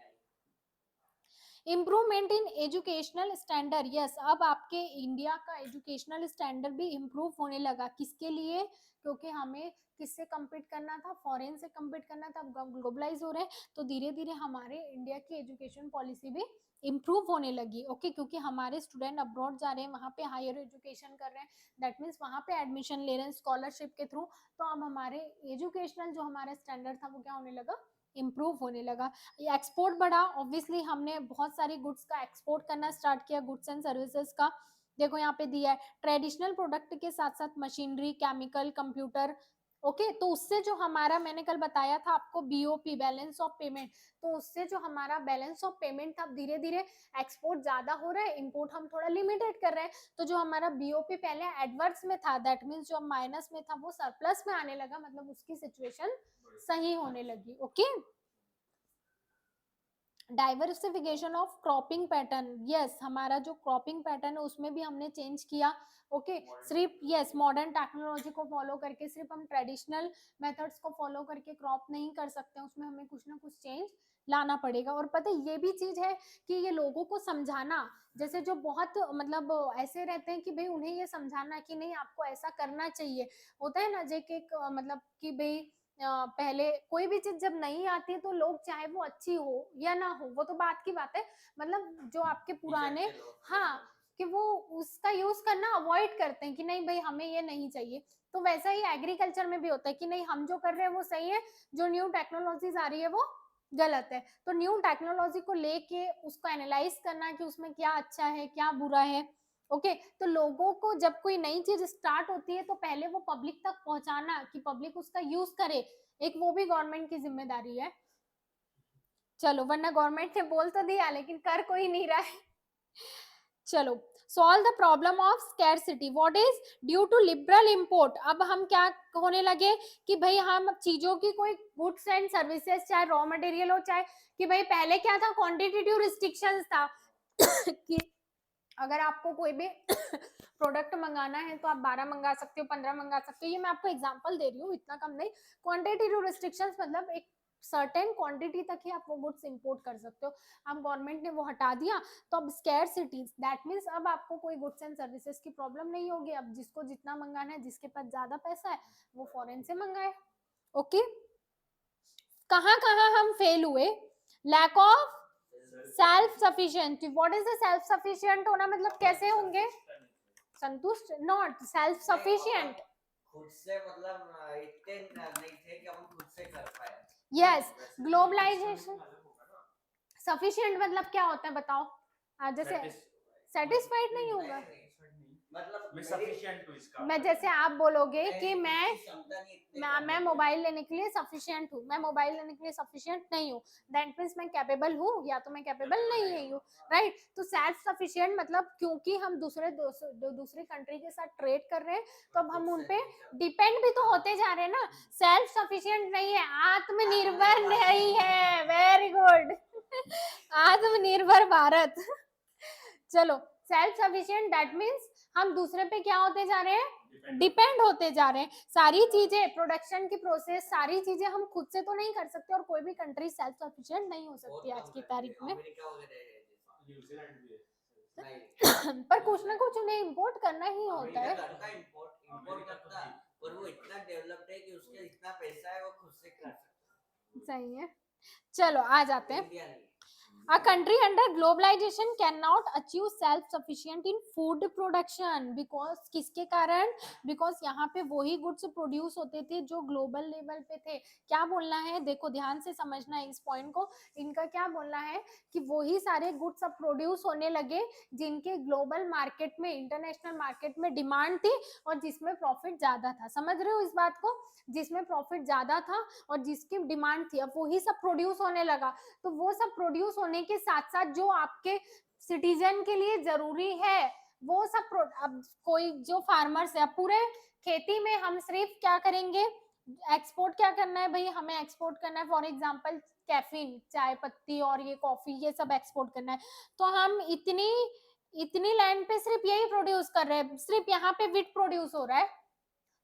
Improvement in educational standard, yes, अब आपके इंडिया का एजुकेशनल स्टैंडर्ड भी इम्प्रूव होने लगा। किसके लिए? क्योंकि हमें किससे कम्पीट करना था? फॉरेन से कम्पीट करना था। अब ग्लोबलाइज हो रहे हैं, तो धीरे धीरे हमारे इंडिया की एजुकेशन पॉलिसी भी इम्प्रूव होने लगी। ओके, क्योंकि हमारे स्टूडेंट अब्रॉड जा रहे हैं, वहाँ पे हायर एजुकेशन कर रहे हैं, दैट मीन्स वहाँ पे एडमिशन ले रहे हैं स्कॉलरशिप के थ्रू, तो अब हमारे एजुकेशनल जो हमारा स्टैंडर्ड था वो क्या होने लगा, इम्प्रूव होने लगा। एक्सपोर्ट बढ़ा, ऑब्वियसली हमने बहुत सारी गुड्स का एक्सपोर्ट करना स्टार्ट किया, गुड्स एंड सर्विसेज का। देखो यहाँ पे दिया है, ट्रेडिशनल प्रोडक्ट के साथ साथ मशीनरी, केमिकल, कंप्यूटर, ओके, तो उससे जो हमारा, मैंने कल बताया था आपको बीओपी, बैलेंस ऑफ पेमेंट, तो उससे जो हमारा बैलेंस ऑफ पेमेंट था, धीरे धीरे एक्सपोर्ट ज्यादा हो रहा है, इंपोर्ट हम थोड़ा लिमिटेड कर रहे हैं, तो जो हमारा बीओपी पहले एडवर्स में था, दैट मीन्स जो माइनस में था वो सरप्लस में आने लगा, मतलब उसकी सिचुएशन सही होने लगी। Okay, diversification of cropping pattern, yes हमारा जो क्रॉपिंग पैटर्न है उसमें भी हमने चेंज किया। ओके सिर्फ यस मॉडर्न टेक्नोलॉजी को फॉलो करके, सिर्फ हम ट्रेडिशनल मेथड्स को फॉलो करके क्रॉप नहीं कर सकते, उसमें हमें कुछ ना कुछ चेंज लाना पड़ेगा। और पता है ये भी चीज है कि ये लोगों को समझाना, जैसे जो बहुत मतलब ऐसे रहते हैं कि भाई उन्हें ये समझाना कि नहीं आपको ऐसा करना चाहिए, होता है ना जे कि मतलब कि भाई पहले कोई भी चीज जब नहीं आती है तो लोग चाहे वो अच्छी हो या ना हो वो तो बात की बात है, मतलब जो आपके पुराने Reject के लोग, हाँ कि वो उसका यूज करना अवॉइड करते हैं कि नहीं भाई हमें ये नहीं चाहिए। तो वैसा ही एग्रीकल्चर में भी होता है कि नहीं हम जो कर रहे हैं वो सही है, जो न्यू टेक्नोलॉजीज आ रही है वो गलत है। तो न्यू टेक्नोलॉजी को लेके उसको एनालाइज करना कि उसमें क्या अच्छा है क्या बुरा है। ओके तो लोगों को जब कोई नई चीज स्टार्ट होती है तो पहले वो पब्लिक तक पहुंचाना कि पब्लिक उसका यूज करे, एक वो भी गवर्नमेंट की जिम्मेदारी है। चलो वरना गवर्नमेंट ने बोल तो दिया लेकिन कर कोई नहीं रहा है। चलो solve the problem of scarcity what is due to liberal import. अब हम क्या होने लगे कि भाई हम चीजों की कोई गुड्स एंड सर्विसेज चाहे रॉ मटेरियल हो चाहे कि भाई पहले क्या था क्वांटिटेटिव रिस्ट्रिक्शंस था कि अगर आपको कोई भी प्रोडक्ट मंगाना है तो आप 12 मंगा सकते हो 15 मंगा सकते हो, ये मैं आपको एग्जांपल दे रही हूँ इतना कम नहीं। क्वांटिटेटिव रिस्ट्रिक्शंस मतलब एक सर्टेन क्वांटिटी तक ही आप वो गुड्स इंपोर्ट कर सकते हो, अब गवर्नमेंट ने वो हटा दिया। तो अब स्कैरसिटीज दैट मींस अब आपको कोई गुड्स एंड सर्विसेज की प्रॉब्लम नहीं होगी, अब जिसको जितना मंगाना है जिसके पास ज्यादा पैसा है वो फॉरेन से मंगाए। ओके कहाँ कहाँ हम फेल हुए, lack of self sufficient. What is the self sufficient होना मतलब कैसे होंगे, संतुष्ट नॉट सेल्फ सफिशिएंट। खुद से मतलब इतने नहीं थे कि हम खुद से कर पाए। यस ग्लोबलाइजेशन सफिशिएंट मतलब क्या होता है बताओ, जैसे सेटिस्फाइड नहीं होगा, मतलब मैं सफिशिएंट हूँ इसका मैं जैसे आप बोलोगे कि मैं क्षमता नहीं इतनी मैं करने मोबाइल लेने के लिए सफिशिएंट हूँ, मैं मोबाइल लेने के लिए सफिशिएंट नहीं हूँ, दैट मींस मैं कैपेबल हूँ या तो मैं कैपेबल नहीं हूँ, राइट। तो सेल्फ सफिशिएंट मतलब क्योंकि हम दूसरे कंट्री के साथ ट्रेड कर रहे हैं तो अब हम उन पे डिपेंड भी तो होते जा रहे हैं ना, सेल्फ सफिशिएंट नहीं है, आत्मनिर्भर नहीं है। वेरी गुड आत्मनिर्भर भारत चलो सेल्फ सफिशिएंट दैट मींस हम दूसरे पे क्या होते जा रहे हैं, डिपेंड होते जा रहे हैं। सारी चीजें प्रोडक्शन की प्रोसेस सारी चीजें हम खुद से तो नहीं कर सकते और कोई भी कंट्री सेल्फ सफिशिएंट नहीं हो सकती आज की तारीख में। अमेरिका वगैरह है जैसा। न्यूजीलैंड भी है नहीं पर कुछ ना कुछ उन्हें इंपोर्ट करना ही होता है। अमेरिका करता इंपोर्ट करता पर वो इतना डेवलप्ड है कि उसके इतना पैसा है वो खुद से कर सकता सही है चलो आ जाते है। हैं। इंडिया नहीं। A country under globalization cannot achieve self-sufficient in food production because किसके कारण, because यहाँ पे वही गुड्स प्रोड्यूस होते थे जो ग्लोबल लेवल पे थे। क्या बोलना है देखो ध्यान से समझना है इस पॉइंट को, इनका क्या बोलना है कि वही सारे गुड्स अब प्रोड्यूस होने लगे जिनके ग्लोबल मार्केट में इंटरनेशनल मार्केट में डिमांड थी और जिसमें प्रॉफिट ज्यादा था। समझ रहे हो इस बात को, जिसमें प्रॉफिट ज्यादा था और जिसकी डिमांड थी अब वही सब प्रोड्यूस होने लगा। तो वो सब प्रोड्यूस होने के साथ साथ जो आपके सिटीजन के लिए जरूरी है वो सब अब कोई जो फार्मर्स है, अब पूरे खेती में हम सिर्फ क्या करेंगे, एक्सपोर्ट क्या करना है भाई, हमें एक्सपोर्ट करना है फॉर एग्जांपल कैफीन चाय पत्ती और ये कॉफी ये सब एक्सपोर्ट करना है। तो हम इतनी इतनी लैंड पे सिर्फ यही प्रोड्यूस कर रहे हैं, सिर्फ यहाँ पे विट प्रोड्यूस हो रहा है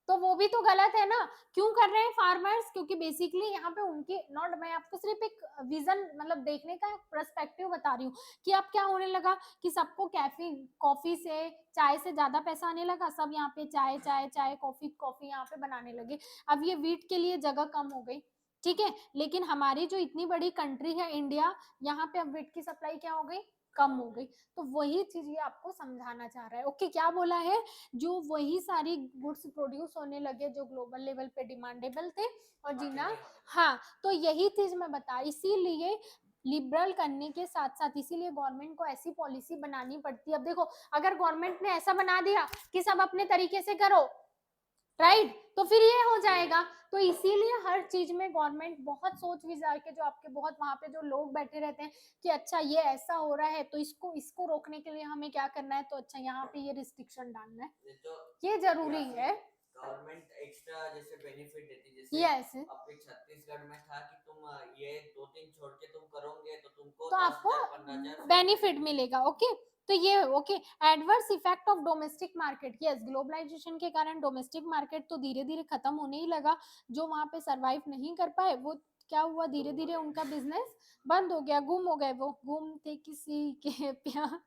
तो वो भी तो गलत है ना। क्यों कर रहे हैं फार्मर्स, क्योंकि बेसिकली यहाँ पे उनकी नॉट, मैं आपको सिर्फ एक विजन मतलब देखने का पर्सपेक्टिव बता रही हूँ कि अब क्या होने लगा कि सबको कैफीन कॉफी से चाय से ज्यादा पैसा आने लगा, सब यहाँ पे चाय चाय चाय कॉफी कॉफी यहाँ पे बनाने लगे। अब ये वीट के लिए जगह कम हो गई ठीक है, लेकिन हमारी जो इतनी बड़ी कंट्री है इंडिया, यहाँ पे अब वीट की सप्लाई क्या हो गई, कम हो गई। तो वही चीज ये आपको समझाना चाह रहा है। ओके क्या बोला है, जो वही सारी गुड्स प्रोड्यूस होने लगे जो ग्लोबल लेवल पे डिमांडेबल थे और जिना हाँ तो यही चीज मैं बता, इसीलिए लिबरल करने के साथ साथ इसीलिए गवर्नमेंट को ऐसी पॉलिसी बनानी पड़ती है। अब देखो अगर गवर्नमेंट ने ऐसा बना दिया कि सब अपने तरीके से करो राइट तो फिर ये हो जाएगा। तो इसीलिए हर चीज में गवर्नमेंट बहुत सोच विचार के, जो आपके बहुत वहां पे जो लोग बैठे रहते हैं कि अच्छा ये ऐसा हो रहा है तो इसको रोकने के लिए हमें क्या करना है, तो अच्छा यहाँ पे ये रिस्ट्रिक्शन डालना है, नहीं तो ये जरूरी है। गवर्नमेंट एक्स्ट्रा जैसे बेनिफिट देती, जैसे यस, अपने छत्तीसगढ़ में था कि तुम ये 2-3 छोड़ के तुम करोगे तो तुमको तो 10,000 आपको 15,000 बेनिफिट मिलेगा। ओके, तो ये okay. Adverse effect of domestic market, yes, globalisation के कारण डोमेस्टिक मार्केट तो धीरे धीरे खत्म होने ही लगा। जो वहां पे सरवाइव नहीं कर पाए वो क्या हुआ, धीरे धीरे उनका बिजनेस बंद हो गया, गुम हो गए, वो घूमते किसी के प्यार।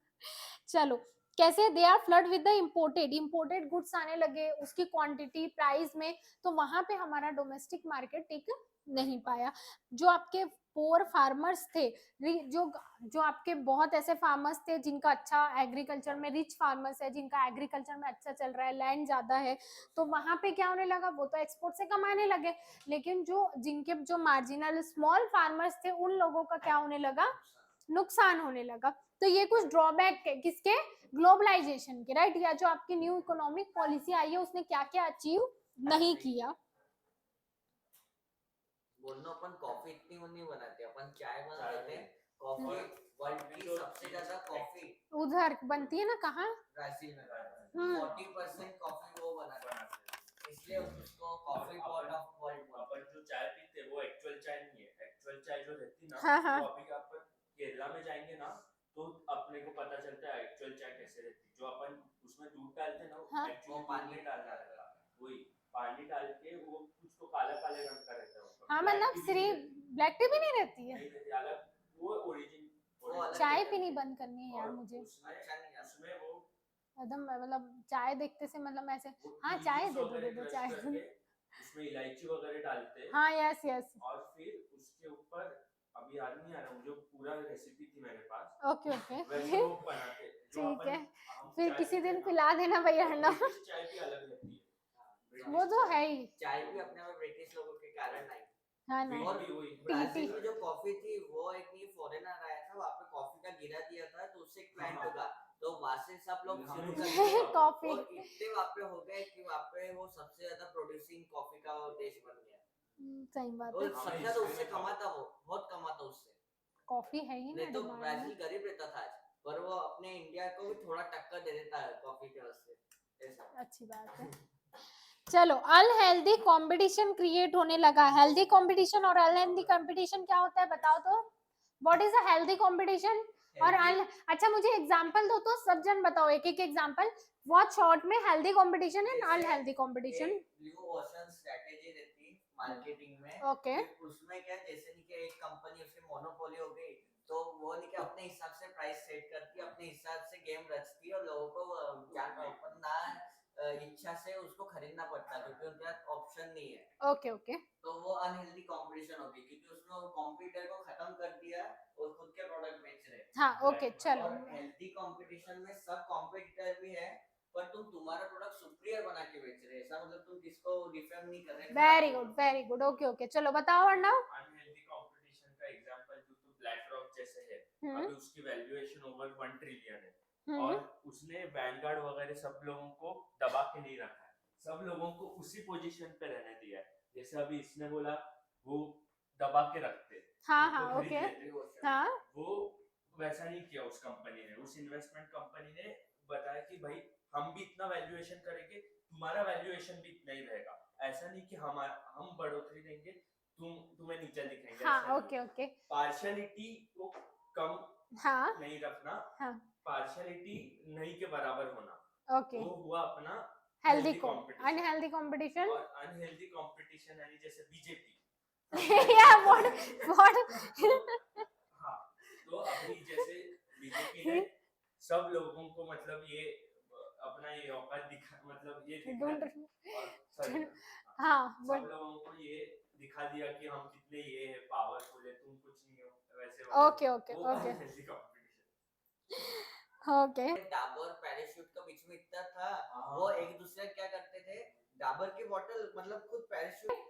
चलो, कैसे they are flood with the imported goods आने लगे उसकी क्वांटिटी प्राइस में, तो वहां पे हमारा डोमेस्टिक मार्केट टिक नहीं पाया। जो आपके पोअर फार्मर्स थे, जो जो आपके बहुत ऐसे फार्मर्स थे जिनका अच्छा एग्रीकल्चर में, रिच फार्मर्स है जिनका एग्रीकल्चर में अच्छा चल रहा है, लैंड ज्यादा है, तो वहां पे क्या होने लगा, वो तो एक्सपोर्ट से कमाने लगे। लेकिन जो जिनके जो मार्जिनल स्मॉल फार्मर्स थे उन लोगों का क्या होने लगा, नुकसान होने लगा। तो ये कुछ ड्रॉबैक है किसके, ग्लोबलाइजेशन के, राइट। या जो आपकी न्यू इकोनॉमिक पॉलिसी आई है उसने क्या क्या अचीव नहीं किया। बोलना, अपन कॉफी इतनी वो नहीं बनाते, अपन चाय बनाते थे। कॉफी वर्ल्ड की सबसे ज्यादा कॉफी उधर बनती है ना, कहाँ, ब्राजील में 40% कॉफी वो बनाते हैं, इसलिए उसको कॉफी पॉट ऑफ वर्ल्ड अपन जो चाय पीते हैं वो एक्चुअल चाय नहीं है। एक्चुअल चाय जो रहती ना, हाँ हाँ वो अभी अपन केरला में जाएंगे ना तो अपने को पता चलता है एक्चुअल चाय कैसे रहती है। जो अपन उसमें दूध डालते हैं ना, हाँ। एक्चुअली पानी नहीं डालना रहता, वही पानी डाल के वो कुछ तो काला काले रंग का रहता है उसका। हाँ, Black मतलब tea भी सिर्फ नहीं रहती, ब्लैक टी भी नहीं रहती है। नहीं रहती, अलग वो ओरिजिन चाय पीनी बंद करनी है यार और मुझे, उसमें अच्छा नहीं आता। उसमें वो एकदम मतलब चाय देखते से मतलब ऐसे, वो हाँ टी चाय लीव्स दे दो वगैरह क्रश चाय दो। करके उसमें इलायची वगैरह डालते हैं। हाँ यस यस, और फिर उसके ऊपर, अभी याद नहीं आ रहा मुझे, पूरा रेसिपी थी मेरे पास, ओके ओके वैसे वो बनाते जो ठीक अपन है, हम फिर चाय किसी पीते दिन हैं ना, पिला देना भैया और अंडा। ब्रिटिश चाय भी अलग रहती है। वो ब्रिटिश तो चाय, है ही, चाय भी अपने में ब्रिटिश लोगों के कारण आई। हाँ ना, वीट भी वही टी ब्राजील में जो कॉफी थी वो एक ये फॉरेनर आया था, वहाँ पे कॉफी का गिरा दिया था तो उससे एक प्लांट हाँ। होगा, तो वहाँ से सब लोग हाँ, शुरू हाँ। करके कॉफी, और इतने वहाँ पे हो गए कि वहाँ पे वो सबसे ज्यादा प्रोड्यूसिंग कॉफी का वो देश बन गया। सही बात वो है, सबसे ज्यादा उससे कमाता, वो बहुत कमाता उससे। कॉफी है ही ना नहीं तो डिमांड ब्राजील में। गरीब रहता था आज, पर वो अपने इंडिया को भी थोड़ा टक्कर दे देता है कॉफी के वास्ते, ऐसा। अच्छी बात है। चलो, अनहेल्दी कंपटीशन क्रिएट होने लगा। हेल्दी कंपटीशन और अनहेल्दी कंपटीशन क्या होता है बताओ तो, what is a healthy competition और अच्छा मुझे एग्जांपल दो तो सब जन बताओ, एक एक एग्जांपल, बहुत शॉर्ट में, healthy competition and unhealthy competition. Blue ocean strategy रहती मार्केटिंग में, ओके, कि उसमें क्या, जैसे नहीं कि एक कंपनी उसकी मोनोपोली हो गई तो वो नहीं कि अपने हिसाब से प्राइस सेट करती है, अपने हिसाब से गेम रचती है और लोगों को जान ओपन ना इच्छा से उसको खरीदना पड़ता है क्योंकि उनके पास ऑप्शन नहीं है। ओके ओके, तो वो अनहेल्दी कंपटीशन होगी क्योंकि उसने वो कॉम्पिटिटर को खत्म कर दिया और खुद के प्रोडक्ट बेच रहे। हाँ ओके चलो, और हेल्दी कंपटीशन में सब कॉम्पिटिटर भी है पर तुम तुम्हारा प्रोडक्ट सुपीरियर बना के बेच रहे हैं, ऐसा मतलब तुम किसको डिफेम नहीं कर रहे। वेरी गुड, ओके ओके, चलो बताओ अर्णव। अनहेल्दी कंपटीशन का एग्जांपल जो तो ब्लैक रॉक जैसे है, अभी उसकी वैल्यूएशन ओवर 1 ट्रिलियन है और उसने वैनगार्ड वगैरह सब लोगों को दबा के नहीं रखा है, सब लोगों को उसी पोजीशन पे रहने दिया है। जैसे अभी इसने बोला वो दबा के रखते, हाँ उनको हाँ खरीद ओके, लेते, हाँ वो वैसा नहीं किया उस कंपनी ने। उस इन्वेस्टमेंट कंपनी ने बताया कि भाई हम भी इतना वैल्यूएशन करेंगे, तुम्हारा वैल्यूएशन भी इतना ही रहेगा, ऐसा नहीं कि हम बढ़ोतरी देंगे तुम्हें नीचे दिखाएंगे। हाँ ओके ओके, पार्शियलिटी को कम हाँ नहीं रखना, हाँ पार्शियलिटी नहीं के बराबर होना, ओके, वो हुआ अपना हेल्दी कंपटीशन। Unhealthy competition. और अनहेल्दी कंपटीशन यानी जैसे बीजेपी या व्हाट हाँ, तो अभी जैसे बीजेपी ने सब लोगों को मतलब ये अपना ये औकात दिखा, मतलब ये दिखा, और sorry, हाँ सब लोगों को ये दिखा दिया कि हम कितने ये है पावरफुल है, तुम कुछ नहीं हो, वैसे ओके ओके वो okay unhealthy competition. Okay, Dabur parachute का बीच में इतना था, वो एक दूसरे क्या करते थे, डाबर की बोतल मतलब खुद पैराशूट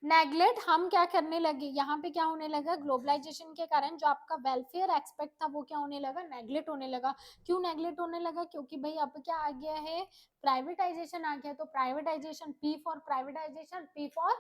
नेगलेक्ट हम क्या करने लगे, यहाँ पे क्या होने लगा, ग्लोबलाइजेशन के कारण जो आपका वेलफेयर एक्सपेक्ट था वो क्या होने लगा, नेगलेक्ट होने लगा। क्यों नेगलेक्ट होने लगा, क्योंकि भाई अब क्या आ गया है, प्राइवेटाइजेशन आ गया, तो privatisation, P for privatisation, P for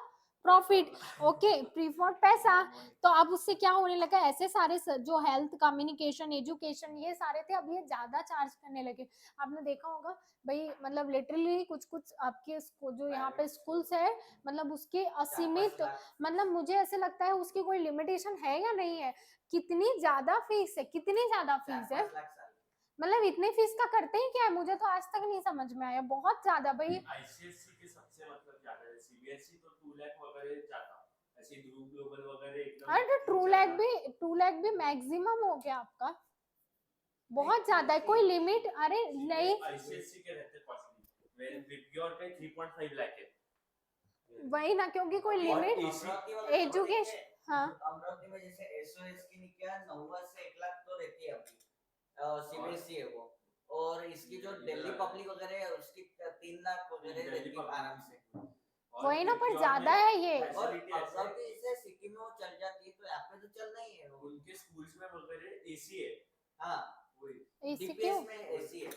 profit, okay, P for पैसा। तो अब उससे क्या होने लगा, ऐसे सारे जो हेल्थ, कम्युनिकेशन, एजुकेशन, ये सारे थे, अब ये ज्यादा चार्ज करने लगे। आपने देखा होगा भाई, मतलब लिटरली कुछ कुछ आपके जो यहाँ पे स्कूल्स है, मतलब उसके असीमित, मतलब मुझे ऐसे लगता है उसकी कोई लिमिटेशन है या नहीं है। कितनी ज्यादा फीस है, कितनी ज्यादा फीस है, 4-5 लाख साल मतलब इतने फीस का करते ही क्या है, मुझे तो आज तक नहीं समझ में आया, बहुत ज्यादा भाई। आईसीएससी के सबसे मतलब ज्यादा है, सीबीएसई तो 2 लाख वगैरह जाता, ऐसे ध्रुव ग्लोबल वगैरह एकदम अरे तो 2 लाख भी मैक्सिमम हो गया आपका, बहुत ज्यादा है, कोई लिमिट, अरे नहीं, आईसीएससी के रहते कॉस्टली, वेल विप्योर का 3.5 लाख है। वही ना, क्योंकि कोई लिमिट, अमरावती वगैरह एजुकेशन, हाँ अमरावती में जैसे एसओएस की निकाय 90 से 1 लाख तो रहती है अभी, सीबीएसई है वो, और इसकी जो दिल्ली पब्लिक वगैरह है उसकी 3 लाख वगैरह रहती है आराम से। वही ना, पर ज्यादा है ये। और अमरावती से सिटी में वो चल जाती है तो यहाँ पे तो चलना ही है वो। उनके स्कूल्स में वगैरह एसी है। हाँ वही एसी डीपीएस क्यों, में एसी है,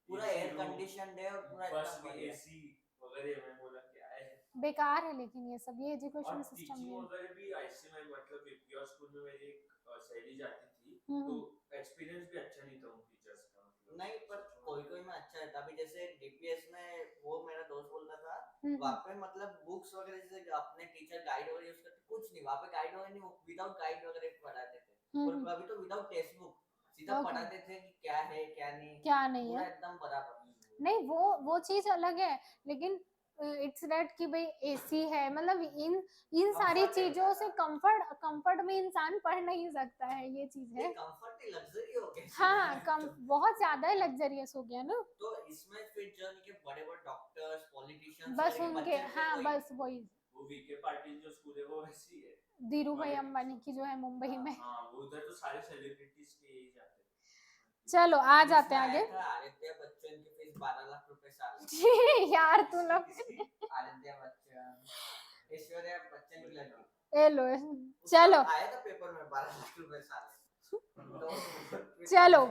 पूरा एयर कंडीशनड है और पूरा बस एकदम में बढ़िया। एसी वगैरह, मैं बोला क्या है। बेकार है लेकिन ये सब, ये और एजुकेशन सिस्टम टीचिंग नहीं है। वगैरह भी आईसी में, मतलब विप्योर स्कूल में मेरी एक सहेली जाती थी, हम्म, तो एक्सपीरियंस भी अच्छा नहीं था उन टीचर्स का, मतलब नहीं पर कोई कोई में अच्छा है, अभी जैसे डीपीएस में वो मेरा दोस्त बोलता था हम्म, वहाँ पे मतलब बुक्स वगैरह जैसे अपने टीचर गाइड वगैरह यूज करते कुछ नहीं, वहाँ पे गाइड वगैरह नहीं, वो विदाउट गाइड वगैरह पढ़ाते थे, और अभी तो विदाउट टेक्स्ट बुक सीधा ओके, पढ़ाते थे कि क्या है क्या नहीं, क्या नहीं पूरा है, एकदम बराबर। नहीं वो चीज अलग है, लेकिन इट्स दैट कि भाई एसी है, मतलब इन सारी Comfort है चीजों से ज्यादा। कंफर्ट में इंसान पढ़ नहीं सकता है, ये चीज है। कंफर्ट नहीं, लग्जरी हो गया हाँ, कम बहुत ज्यादा लग्जरियस हो गया ना, तो इसमें फिर जो इनके बड़े बड़े डॉक्टर्स पॉलिटिशियंस बस वगैरह के उनके, बच्चे रहते हैं हाँ वही। बस वही, वो वीके पाटिल जो स्कूल है वो वैसी है। धीरू भाई हमारे- अंबानी की जो है मुंबई में। हाँ, वो उधर तो सारे सेलिब्रिटीज के यही जाते हैं। चलो आ जाते हैं इसमें आगे। आया था आदित्य बच्चन की फीस 12 लाख रुपए साल। यार तू लोग, आदित्य बच्चन, ऐश्वर्या बच्चन की लड़की, ए लो, उसका चलो आया था पेपर में 12 लाख रुपए साल। तो चलो,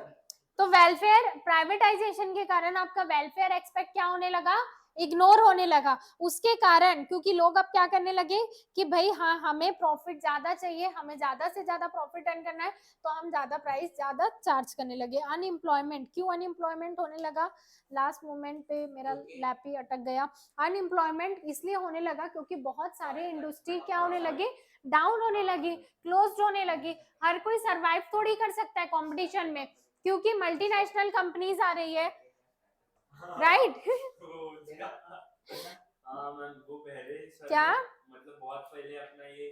तो वेलफेयर प्राइवेटाइजेशन के कारण आपका वेलफेयर एक्सपेक्ट क्या होने लगा, इग्नोर होने लगा, उसके कारण, क्योंकि लोग अब क्या करने लगे कि भाई हाँ हमें प्रॉफिट ज्यादा चाहिए, हमें ज्यादा से ज्यादा प्रॉफिट अर्न करना है, तो हम ज्यादा प्राइस ज्यादा चार्ज करने लगे। अनएम्प्लॉयमेंट, क्यों अनएम्प्लॉयमेंट होने लगा, लास्ट मोमेंट पे मेरा लैप ही अटक गया। अनएम्प्लॉयमेंट इसलिए होने लगा क्योंकि बहुत सारे इंडस्ट्री क्या होने लगे, डाउन होने लगी, क्लोज होने लगी, हर कोई सरवाइव थोड़ी कर सकता है कंपटीशन में, क्योंकि मल्टीनेशनल कंपनीज आ रही है, राइट? हाँ मैम, वो पहले क्या? मतलब बहुत पहले अपना ये